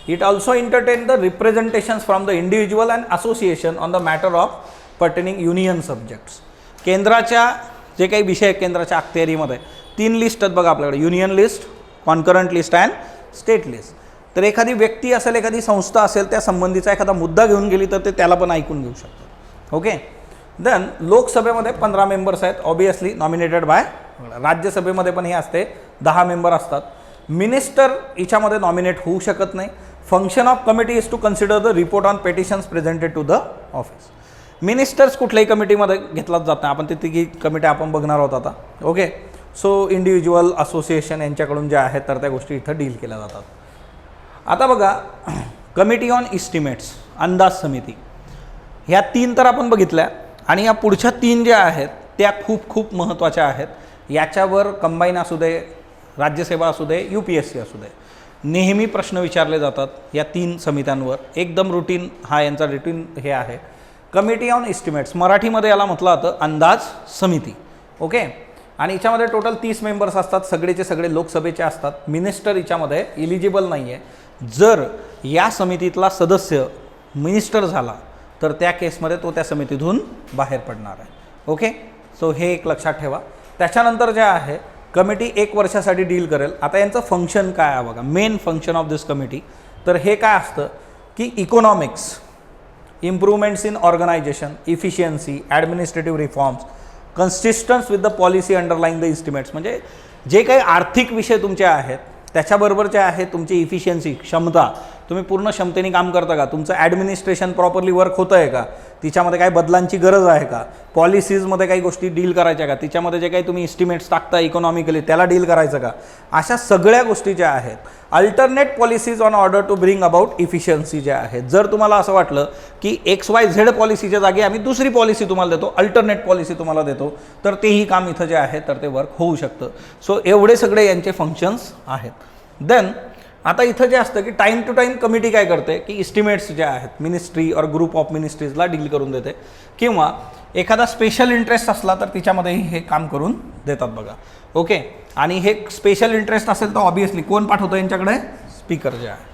it also entertain the representations from the individual and association on the matter of pertaining union subjects. केंद्राच्या जे काही विषय आहेत केंद्राच्या अखत्यारीमध्ये 3 लिस्ट आहेत बघा आपल्याकडे, union list, concurrent list and state list. तर एखादी व्यक्ती असेल, एखादी संस्था असेल, त्या संबंधीचा एखादा मुद्दा घेऊन गेली तर ते त्याला पण ऐकून घेऊ शकतात. ओके. देन लोकसभेमध्ये 15 मेंबर्स आहेत, ऑब्वियसली नॉमिनेटेड बाय. राज्यसभेमध्ये पण हे असते, 10 मेंबर असतात. मिनिस्टर हिच्यामध्ये नॉमिनेट होऊ शकत नाही. Function of committee is to consider the report on petitions presented to the office. Ministers कुठल्याही कमिटीमध्ये घेतलाच जात नाही. आपण ते तिघी कमिटी आपण बघणार आहोत आता. ओके. सो इंडिव्हिज्युअल, असोसिएशन यांच्याकडून ज्या आहेत तर त्या गोष्टी इथं डील केल्या जातात. आता बघा, कमिटी ऑन इस्टिमेट्स, अंदाज समिती, ह्या 3 तर आपण बघितल्या आणि या पुढच्या 3 ज्या आहेत त्या खूप खूप महत्त्वाच्या आहेत. याच्यावर कंबाईन असू दे, राज्यसेवा असू दे, UPSC असू दे, नेहमी प्रश्न विचारले जातात या 3 समित्यांवर. एकदम रुटीन हा यांचा रुटीन हे आहे. कमिटी ऑन इस्टिमेट्स, मराठीमध्ये याला म्हटलं जातं अंदाज समिती. ओके. आणि याच्यामध्ये टोटल 30 मेंबर्स असतात, सगळेचे सगळे लोकसभेचे असतात. मिनिस्टर याच्यामध्ये इलिजिबल नाही आहे. जर या समितीतला सदस्य मिनिस्टर झाला तर त्या केसमध्ये तो त्या समितीतून बाहेर पडणार आहे. ओके. सो हे एक लक्षात ठेवा. त्याच्यानंतर जे आहे कमिटी 1 वर्षासाठी डील करेल. आता यांचं फंक्शन काय आहे बघा, main function of this committee. तर हे काय असतं की economics, improvements in organisation, efficiency, administrative reforms, consistency with the policy underlying the estimates, म्हणजे जे काही आर्थिक विषय तुमचे आहेत त्याच्याबरोबर जे आहे तुमची इफिशियन्सी, क्षमता, तुम्ही पूर्ण क्षमतेने काम करता का, तुमचं ॲडमिनिस्ट्रेशन प्रॉपरली वर्क होतं आहे का, तिच्यामध्ये काही बदलांची गरज आहे का, पॉलिसीजमध्ये काही गोष्टी डील करायच्या का, तिच्यामध्ये जे काही तुम्ही इस्टिमेट्स टाकता इकॉनॉमिकली त्याला डील करायचं का, अशा सगळ्या गोष्टी ज्या आहेत. Alternate policies on order to bring about efficiency ज्या आहेत. जर तुम्हाला असं वाटलं की XYZ पॉलिसीच्या जागी आम्ही दुसरी पॉलिसी तुम्हाला देतो, अल्टरनेट पॉलिसी तुम्हाला देतो, तर तेही काम इथं जे आहे तर ते वर्क होऊ शकतं. सो एवढे सगळे यांचे फंक्शन्स आहेत. देन आता इथं जे असतं की टाईम टू टाईम कमिटी काय करते की इस्टिमेट्स जे आहेत मिनिस्ट्री और ग्रुप ऑफ मिनिस्ट्रीजला डील करून देते, किंवा एखादा स्पेशल इंटरेस्ट असला तर तिच्यामध्येही हे काम करून देतात बघा. ओके. आणि हे स्पेशल इंटरेस्ट असेल तर ऑब्वियसली कोण पाठवतं यांच्याकडे, स्पीकर जे आहे.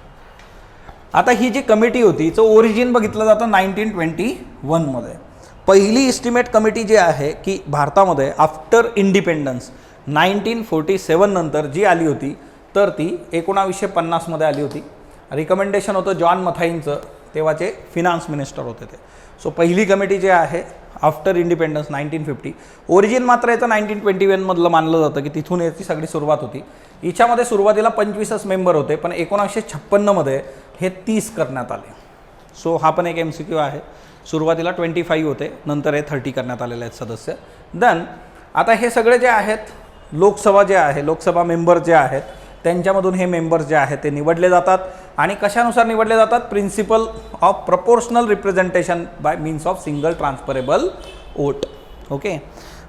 आता ही जी कमिटी होती हिचं ओरिजिन बघितलं जातं 1921मध्ये. पहिली इस्टिमेट कमिटी जी आहे की भारतामध्ये आफ्टर इंडिपेंडन्स 1947 नंतर जी आली होती तर ती 1950मध्ये आली होती. रिकमेंडेशन होतं जॉन मथाईंचं, तेव्हाचे फिनान्स मिनिस्टर होते ते. सो पहिली कमिटी जी आहे आफ्टर इंडिपेंडन्स 1950. ओरिजिन मात्र याचं 1921मधलं मानलं जातं की तिथून याची सगळी सुरुवात होती. हिच्यामध्ये सुरुवातीला 25च मेंबर होते, पण 1956मध्ये हे 30 करण्यात आले. सो हा पण एक MCQ आहे. सुरुवातीला 25 होते, नंतर हे 30 करण्यात आलेले आहेत सदस्य. देन आता हे सगळे जे आहेत लोकसभा जे आहे, लोकसभा मेंबर जे आहेत त्यांच्यामधून हे मेंबर्स जे आहेत ते निवडले जातात. आणि कशानुसार निवडले जातात, principle of proportional representation by means of single transferable vote. Okay.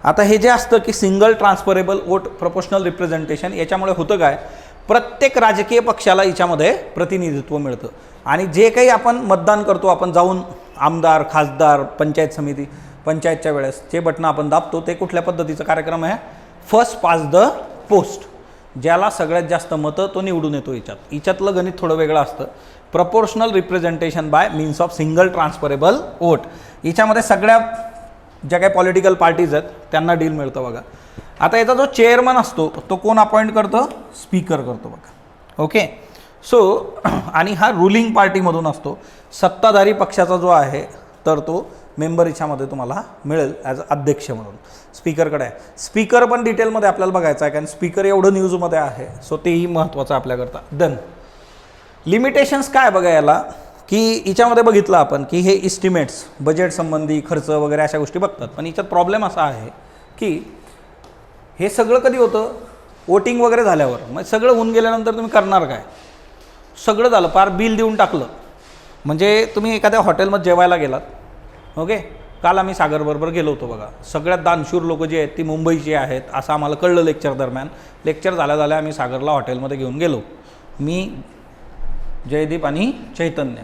आता हे जे असतं की single transferable vote, proportional representation, याच्यामुळे होतं काय, प्रत्येक राजकीय पक्षाला याच्यामध्ये प्रतिनिधित्व मिळतं. आणि जे काही आपण मतदान करतो, आपण जाऊन आमदार, खासदार, पंचायत समिती, पंचायतच्या वेळेस जे बटणं आपण दाबतो ते कुठल्या पद्धतीचा कार्यक्रम आहे, फर्स्ट पास द पोस्ट. ज्याला सगळ्यात जास्त मतं तो निवडून येतो. हिच्यातलं गणित थोडं वेगळं असतं. Proportional representation by means of single transferable vote, हिच्यामध्ये सगळ्या ज्या काही पॉलिटिकल पार्टीज आहेत त्यांना डील मिळतं बघा. आता याचा जो चेअरमन असतो तो कोण अपॉइंट करतो, स्पीकर करतो बघा. ओके. सो आणि हा रुलिंग पार्टीमधून असतो. सत्ताधारी पक्षाचा जो आहे तर तो मेंबर याच्यामध्ये तुम्हाला मिळेल ॲज अध्यक्ष म्हणून. स्पीकरकडे आहे. स्पीकर पण डिटेलमध्ये आपल्याला बघायचं आहे कारण स्पीकर एवढं न्यूजमध्ये आहे. सो तेही महत्त्वाचं आपल्याकरता. देन लिमिटेशन्स काय बघा याला, की हिच्यामध्ये बघितलं आपण की हे इस्टिमेट्स बजेट संबंधी खर्च वगैरे अशा गोष्टी बघतात. पण हिच्यात प्रॉब्लेम असा आहे की हे सगळं कधी होतं, वोटिंग वगैरे झाल्यावर. मग सगळं होऊन गेल्यानंतर तुम्ही करणार काय, सगळं झालं, पार बिल देऊन टाकलं. म्हणजे तुम्ही एखाद्या हॉटेलमध्ये जेवायला गेलात. ओके. काल आम्ही सागरबरोबर गेलो होतो बघा. सगळ्यात दानशूर लोक जे आहेत ती मुंबईची आहेत असं आम्हाला कळलं लेक्चर दरम्यान. लेक्चर झाल्या आम्ही सागरला हॉटेलमध्ये घेऊन गेलो, मी, जयदीप आणि चैतन्य.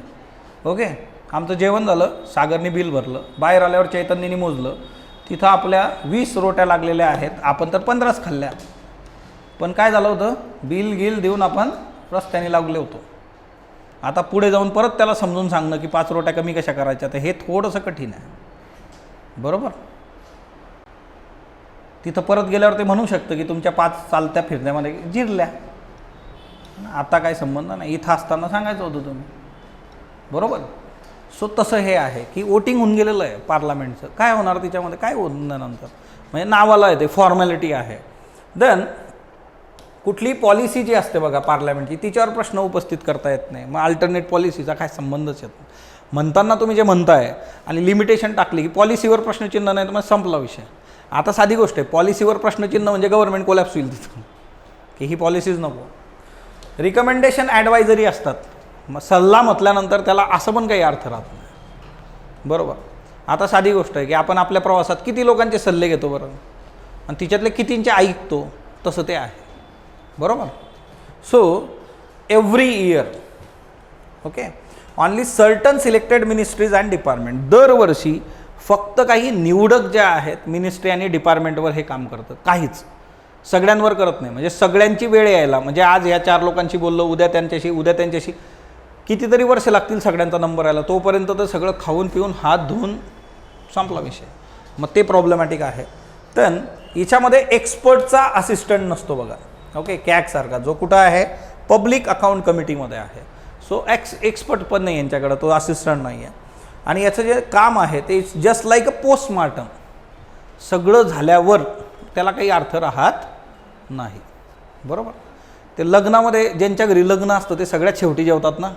ओके. आमचं जेवण झालं, सागरने बिल भरलं. बाहेर आल्यावर चैतन्यने मोजलं, तिथं आपल्या 20 रोट्या लागलेल्या आहेत, आपण तर 15च खाल्ल्या. पण काय झालं होतं, बिल गिल देऊन आपण रस्त्याने लागले होतो. आता पुढे जाऊन परत त्याला समजून सांगणं की 5 रोट्या कमी कशा करायच्या, तर हे थोडंसं कठीण आहे, बरोबर. तिथं परत गेल्यावर ते म्हणू शकतं की तुमच्या 5 चालत्या फिरण्यामध्ये जिरल्या, आता काय संबंध नाही, इथं असताना सांगायचं होतं तुम्ही, बरोबर. सो तसं हे आहे की वोटिंग होऊन गेलेलं आहे पार्लमेंटचं, काय होणार तिच्यामध्ये, काय होणार नंतर, म्हणजे नावाला आहे ते फॉर्मॅलिटी आहे. देन कुठली पॉलिसी जी असते बघा पार्लमेंटची, तिच्यावर प्रश्न उपस्थित करता येत नाही, मग अल्टरनेट पॉलिसीचा काय संबंधच येत नाही. म्हणताना तुम्ही जे म्हणताय आणि लिमिटेशन टाकली की पॉलिसीवर प्रश्नचिन्ह नाही तर मग संपला विषय. आता साधी गोष्ट आहे, पॉलिसीवर प्रश्नचिन्ह म्हणजे गव्हर्नमेंट कोलॅप्स होईल तिथं, की ही पॉलिसीज नको. रिकमेंडेशन ॲडवायझरी असतात, मग सल्ला म्हटल्यानंतर त्याला असं पण काही अर्थ राहत नाही, बरोबर. आता साधी गोष्ट आहे की आपण आपल्या प्रवासात किती लोकांचे सल्ले घेतो बरं, आणि तिच्यातले कितींचे ऐकतो, तसं ते आहे, बरोबर. So every year, okay, only certain selected ministries and department, दरवर्षी फक्त काही निवडक ज्या आहेत मिनिस्ट्री आणि डिपार्टमेंटवर हे काम करतं, काहीच सगळ्यांवर करत नाही. म्हणजे सगळ्यांची वेळ यायला, म्हणजे आज या 4 लोकांशी बोललो, उद्या त्यांच्याशी कितीतरी वर्ष लागतील सगळ्यांचा नंबर यायला, तोपर्यंत तर सगळं खाऊन पिऊन हात धुवून संपला विषय, मग ते प्रॉब्लेमॅटिक आहे. तर हिच्यामध्ये एक्सपर्टचा असिस्टंट नसतो बघा, ओके, कॅगसारखा जो कुठं आहे पब्लिक अकाउंट कमिटीमध्ये आहे. सो एक्सपर्ट पण नाही यांच्याकडं, तो असिस्टंट नाही आहे. आणि याचं जे काम आहे ते जस्ट लाईक अ पोस्टमार्टम, सगळं झाल्यावर त्याला काही अर्थ राहत नाही, बरोबर. ते लग्नामध्ये ज्यांच्या घरी लग्न असतं ते सगळ्यात शेवटी जेवतात ना,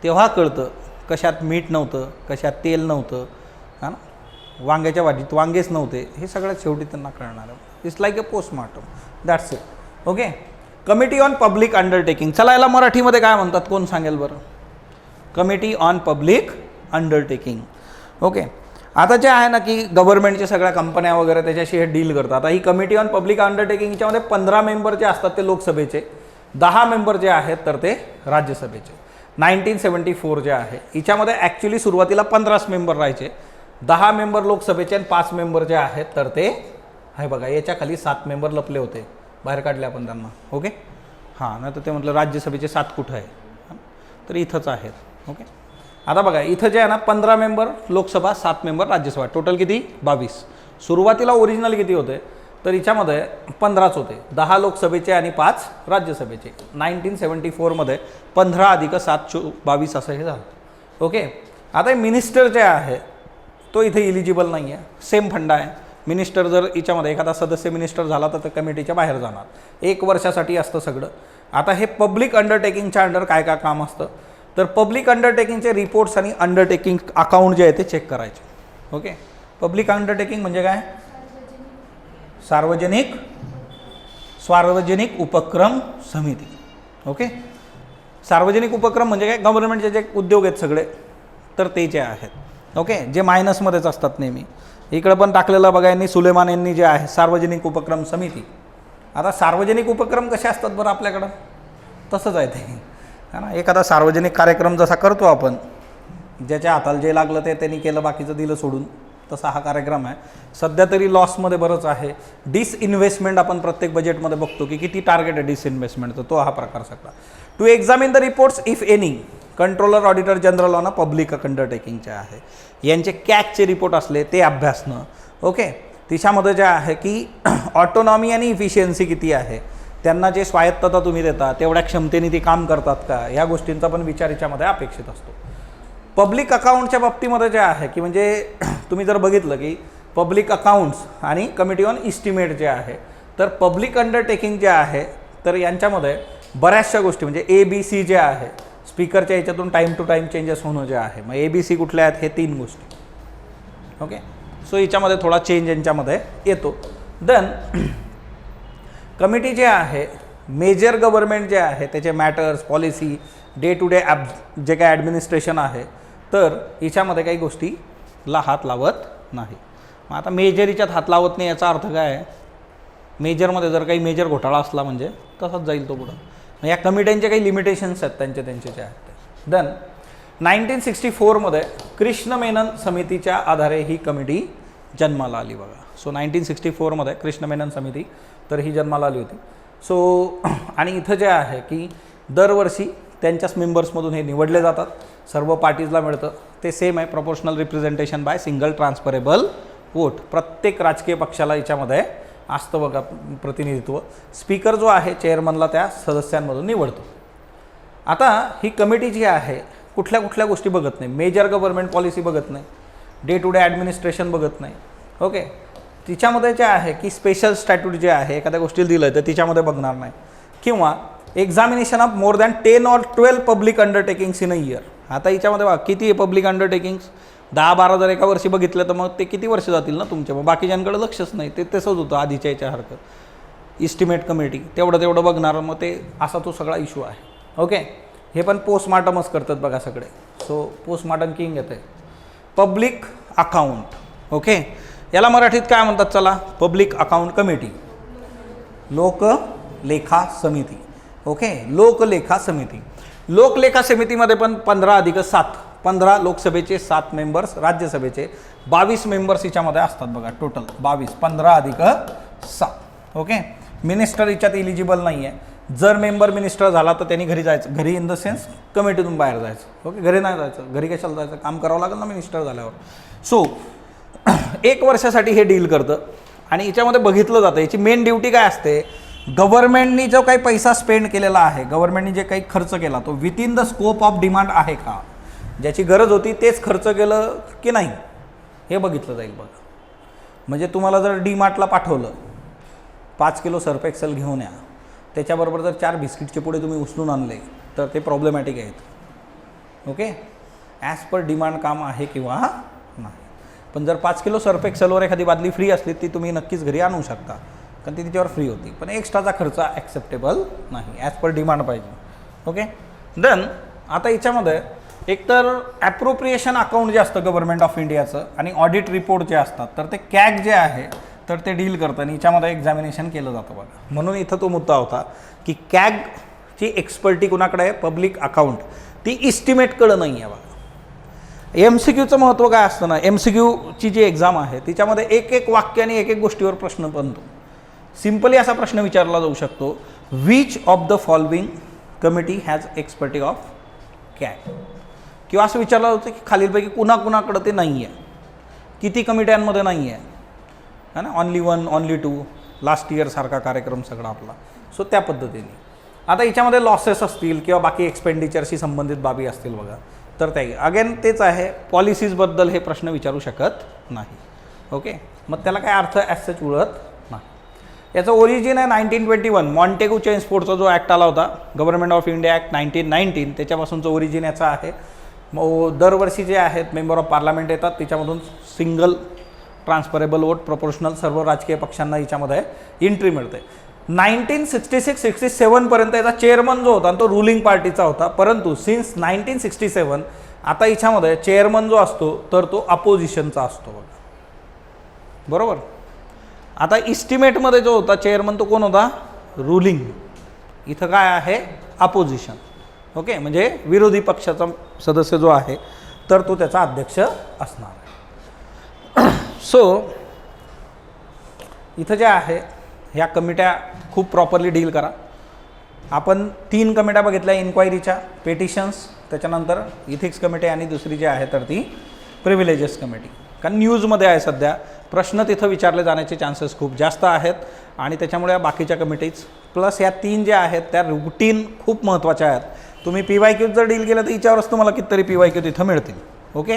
तेव्हा कळतं कशात मीठ नव्हतं, कशात तेल नव्हतं, हां ना, वांग्याच्या भाजीत वांगेच नव्हते, हे सगळ्यात शेवटी त्यांना कळणार आहे. It's like a postmortem, that's it. Okay, committee on public undertaking, चला याला मराठीमध्ये काय म्हणतात कोण सांगेल बरं? Committee on public undertaking. Okay, आता जे आहे ना की गव्हर्नमेंटच्या सगळ्या कंपन्या वगैरे त्याच्याशी हे डील करतात. आता ही कमिटी ऑन पब्लिक अंडरटेकिंग, याच्यामध्ये 15 मेंबर जे असतात ते लोकसभेचे, 10 मेंबर जे आहेत तर ते राज्यसभेचे. 1974 जे आहे हिच्यामध्ये ॲक्च्युली सुरुवातीला 15 मेंबर राहायचे, 10 मेंबर लोकसभेचे आणि 5 मेंबर जे आहेत तर ते आहे बघा, याच्या खाली 7 मेंबर लपले होते, बाहेर काढले आपण त्यांना. ओके, हां, नाही तर ते म्हटलं राज्यसभेचे 7 कुठं आहे, तर इथंच आहेत. ओके, आता बघा इथं जे आहे ना 15 member Lok Sabha, 7 member Rajya Sabha, total किती 22. सुरुवातीला ओरिजिनल किती होते तर हिच्यामध्ये 15च होते, 10 लोकसभेचे आणि 5 राज्यसभेचे. 1974मध्ये 15 अधिक 7 22 असं हे झालं. ओके, आता मिनिस्टर जे आहे तो इथे इलिजिबल नाही आहे, सेम फंडा आहे. मिनिस्टर जर हिच्यामध्ये एखादा सदस्य मिनिस्टर झाला तर कमिटीच्या बाहेर जाणार, 1 वर्षासाठी असतं सगळं. आता हे पब्लिक अंडरटेकिंगच्या अंडर काय काय काम असतं तर पब्लिक अंडरटेकिंगचे रिपोर्ट्स आणि अंडरटेकिंग अकाउंट जे आहे ते चेक करायचे. ओके, पब्लिक अंडरटेकिंग म्हणजे काय? सार्वजनिक उपक्रम समिती. ओके, सार्वजनिक उपक्रम म्हणजे काय? गव्हर्नमेंटचे जे उद्योग आहेत सगळे तर ते जे आहेत, ओके, जे मायनसमध्येच असतात नेहमी. इकडं पण टाकलेलं बघा यांनी, सुलेमान यांनी, जे आहे सार्वजनिक उपक्रम समिती. आता सार्वजनिक उपक्रम कसे असतात बरं आपल्याकडं? तसंच आहे ते, है ना. एखादा सार्वजनिक कार्यक्रम जसा करतो आपण, ज्याच्या हाताला जे लागलं ते त्यांनी केलं, बाकीचं दिलं सोडून, तसा हा कार्यक्रम आहे. सध्या तरी लॉसमध्ये बरंच आहे. डिसइन्व्हेस्टमेंट आपण प्रत्येक बजेटमध्ये बघतो की किती टार्गेट आहे डिसइन्व्हेस्टमेंटचा, तो हा प्रकार सगळा. To examine the reports if any, controller auditor general on a public अंडरटेकिंगचे आहे, यांचे कॅगचे रिपोर्ट असले ते अभ्यासणं. ओके, तिच्यामध्ये जे आहे की ऑटोनॉमी आणि इफिशियन्सी किती आहे, त्यांना जे स्वायत्तता तुम्ही देता तेवढ्या क्षमतेने ती काम करतात का, या गोष्टींचा पण विचार याच्यामध्ये अपेक्षित असतो. पब्लिक अकाउंटच्या बाबतीमध्ये जे आहे की म्हणजे तुम्ही जर बघितलं की पब्लिक अकाउंट्स आणि कमिटी ऑन इस्टिमेट जे आहे, तर पब्लिक अंडरटेकिंग जे आहे तर यांच्यामध्ये बऱ्याचशा गोष्टी म्हणजे ABC जे आहे, स्पीकरच्या याच्यातून टाईम टू टाईम चेंजेस होणं जे आहे, मग ABC कुठल्या आहेत हे 3 गोष्टी. ओके, सो याच्यामध्ये थोडा चेंज यांच्यामध्ये येतो. देन कमिटी जे आहे, मेजर गव्हर्नमेंट जे आहे त्याचे matters, policy, day to day जे काय ॲडमिनिस्ट्रेशन आहे, तर हिच्यामध्ये काही गोष्टीला हात लावत नाही. मग आता मेजर हिच्यात हात लावत नाही याचा अर्थ काय आहे? मेजरमध्ये जर काही मेजर घोटाळा असला म्हणजे तसाच जाईल तो पुढं. मग या कमिट्यांचे काही लिमिटेशन्स आहेत त्यांचे जे आहेत ते. देन 1964मध्ये कृष्ण मेनन समितीच्या आधारे ही कमिटी जन्माला आली बघा. सो 1964मध्ये कृष्ण मेनन समिती तर ही जन्माला आली होती. सो आणि इथं जे आहे की दरवर्षी त्यांच्याच मेंबर्समधून हे निवडले जातात, सर्व पार्टीजला मिळतं. ते सेम आहे, proportional representation by single transferable vote. प्रत्येक राजकीय पक्षाला याच्यामध्ये असतं बघा प्रतिनिधित्व. स्पीकर जो आहे चेअरमनला त्या सदस्यांमधून निवडतो. आता ही कमिटी जी आहे कुठल्या कुठल्या गोष्टी बघत नाही, मेजर गव्हर्नमेंट पॉलिसी बघत नाही, डे टू डे ॲडमिनिस्ट्रेशन बघत नाही. ओके, तिच्यामध्ये जे आहे की स्पेशल स्टॅट्यूट जे आहे एखाद्या गोष्टीला दिलं तर तिच्यामध्ये बघणार नाही, किंवा examination of more than 10 or 12 public undertakings in a year. आता याच्यामध्ये बघा किती आहे पब्लिक अंडरटेकिंग्स, 10-12 जर एका वर्षी बघितलं तर मग ते किती वर्ष जातील ना तुमच्या. मग बाकीच्यांकडे लक्षच नाही, ते तसंच होतं आधीच्या याच्यासारखं. इस्टिमेट कमिटी तेवढं बघणार, मग ते असा तो सगळा इश्यू आहे. ओके, हे पण पोस्टमार्टमच करतात बघा सगळे. सो पोस्टमार्टम किंग येते. पब्लिक अकाउंट, ओके, याला मराठीत काय म्हणतात चला, पब्लिक अकाउंट कमिटी, लोकलेखा समिती. ओके, लोकलेखा समिती. लोकलेखा समितीमध्ये पण 15 लोकसभेचे 7 मेंबर्स, राज्यसभेचे 22 मेंबर्स हिच्यामध्ये असतात बघा. टोटल 22, 15+7. ओके, मिनिस्टर हिच्यात इलिजिबल नाही आहे. जर मेंबर मिनिस्टर झाला तर त्यांनी घरी जायचं, घरी इन द सेन्स कमिटीतून बाहेर जायचं. ओके, घरी नाही जायचं, घरी कशाला जायचं, काम करावं लागेल ना मिनिस्टर झाल्यावर. सो 1 वर्षासाठी हे डील करतं. आणि याच्यामध्ये बघितलं जातं याची मेन ड्युटी काय असते, गव्हर्नमेंटनी जो काही पैसा स्पेंड केलेला आहे, गव्हर्नमेंटनी जे काही खर्च केला तो within the scope of demand आहे का, ज्याची गरज होती तेच खर्च केलं की नाही हे बघितलं जाईल बघा. म्हणजे तुम्हाला जर डीमार्टला पाठवलं 5 किलो सर्फ एक्सेल घेऊन या, त्याच्याबरोबर जर 4 बिस्किटचे पुढे तुम्ही उचलून आणले तर ते प्रॉब्लेमॅटिक आहेत. ओके, ॲज पर डिमांड काम आहे किंवा नाही. पण जर 5 किलो सर्फ एक्सेलवर एखादी बादली फ्री असली ती तुम्ही नक्कीच घरी आणू शकता, कारण ती तिच्यावर फ्री होती. पण एक्स्ट्राचा खर्च ॲक्सेप्टेबल नाही, ॲज पर डिमांड पाहिजे. ओके, देन आता याच्यामध्ये एकतर ॲप्रोप्रिएशन अकाउंट जे असतं गव्हर्नमेंट ऑफ इंडियाचं आणि ऑडिट रिपोर्ट जे असतात तर ते कॅग जे आहे तर ते डील करतं आणि याच्यामध्ये एक्झामिनेशन केलं जातं बघा. म्हणून इथं तो मुद्दा होता की कॅगची एक्सपर्टी कुणाकडे आहे, पब्लिक अकाउंट, ती इस्टिमेटकडं नाही आहे बघा. MCQचं महत्त्व काय असतं ना, MCQची जी एक्झाम आहे तिच्यामध्ये एक वाक्य आणि एक गोष्टीवर प्रश्न बनतो. सिम्पली असा प्रश्न विचारला जाऊ शकतो, which of the following committee has expertise of CAG, किंवा असं विचारलं जातं की खालीलपैकी कुणाकुणाकडं ते नाही आहे, किती कमिट्यांमध्ये नाही आहे, है ना, only 1, only 2, लास्ट इयर सारखा कार्यक्रम सगळा आपला. सो त्या पद्धतीने आता याच्यामध्ये लॉसेस असतील किंवा बाकी एक्सपेंडिचरशी संबंधित बाबी असतील बघा, तर त्या अगेन तेच आहे, पॉलिसीजबद्दल हे प्रश्न विचारू शकत नाही. ओके, मग त्याला काय अर्थ ॲज सच उळत नाही. याचं ओरिजिन आहे 1921, मॉन्टेगू चेम्सफोर्डचा जो ॲक्ट आला होता, गव्हर्नमेंट ऑफ इंडिया ॲक्ट 1919, त्याच्यापासूनचं ओरिजिन याचं आहे. मग दरवर्षी जे आहेत मेंबर ऑफ पार्लमेंट येतात, त्याच्यामधून सिंगल ट्रान्सफरेबल वोट प्रपोर्शनल सर्व राजकीय पक्षांना याच्यामध्ये एंट्री मिळते. 1966-67 पर्यंत याचा चेअरमन जो होता तो रुलिंग पार्टीचा होता, परंतु सिन्स 1967 आता याच्यामध्ये चेअरमन जो असतो तर तो अपोजिशनचा असतो बघा. बरोबर. आता इस्टिमेटमध्ये जो होता चेअरमन तो कोण होता, रुलिंग. इथं काय आहे, अपोजिशन. ओके, म्हणजे विरोधी पक्षाचा सदस्य जो आहे तर तो त्याचा अध्यक्ष असणार आहे. सो इथं जे आहे ह्या कमिट्या खूप प्रॉपरली डील करा. आपण 3 कमिट्या बघितल्या इन्क्वायरीच्या, पेटिशन्स, त्याच्यानंतर इथिक्स कमिटी आणि दुसरी जी आहे तर ती प्रिव्हिलेजेस कमिटी. कारण न्यूजमध्ये आहे सध्या, प्रश्न तिथं विचारले जाण्याचे चान्सेस खूप जास्त आहेत आणि त्याच्यामुळे या बाकीच्या कमिटीज प्लस या 3 ज्या आहेत त्या रुटीन खूप महत्त्वाच्या आहेत. तुम्ही PYQ जर डील केलं तर हिच्यावरच तुम्हाला कितीतरी PYQ तिथं मिळतील. ओके.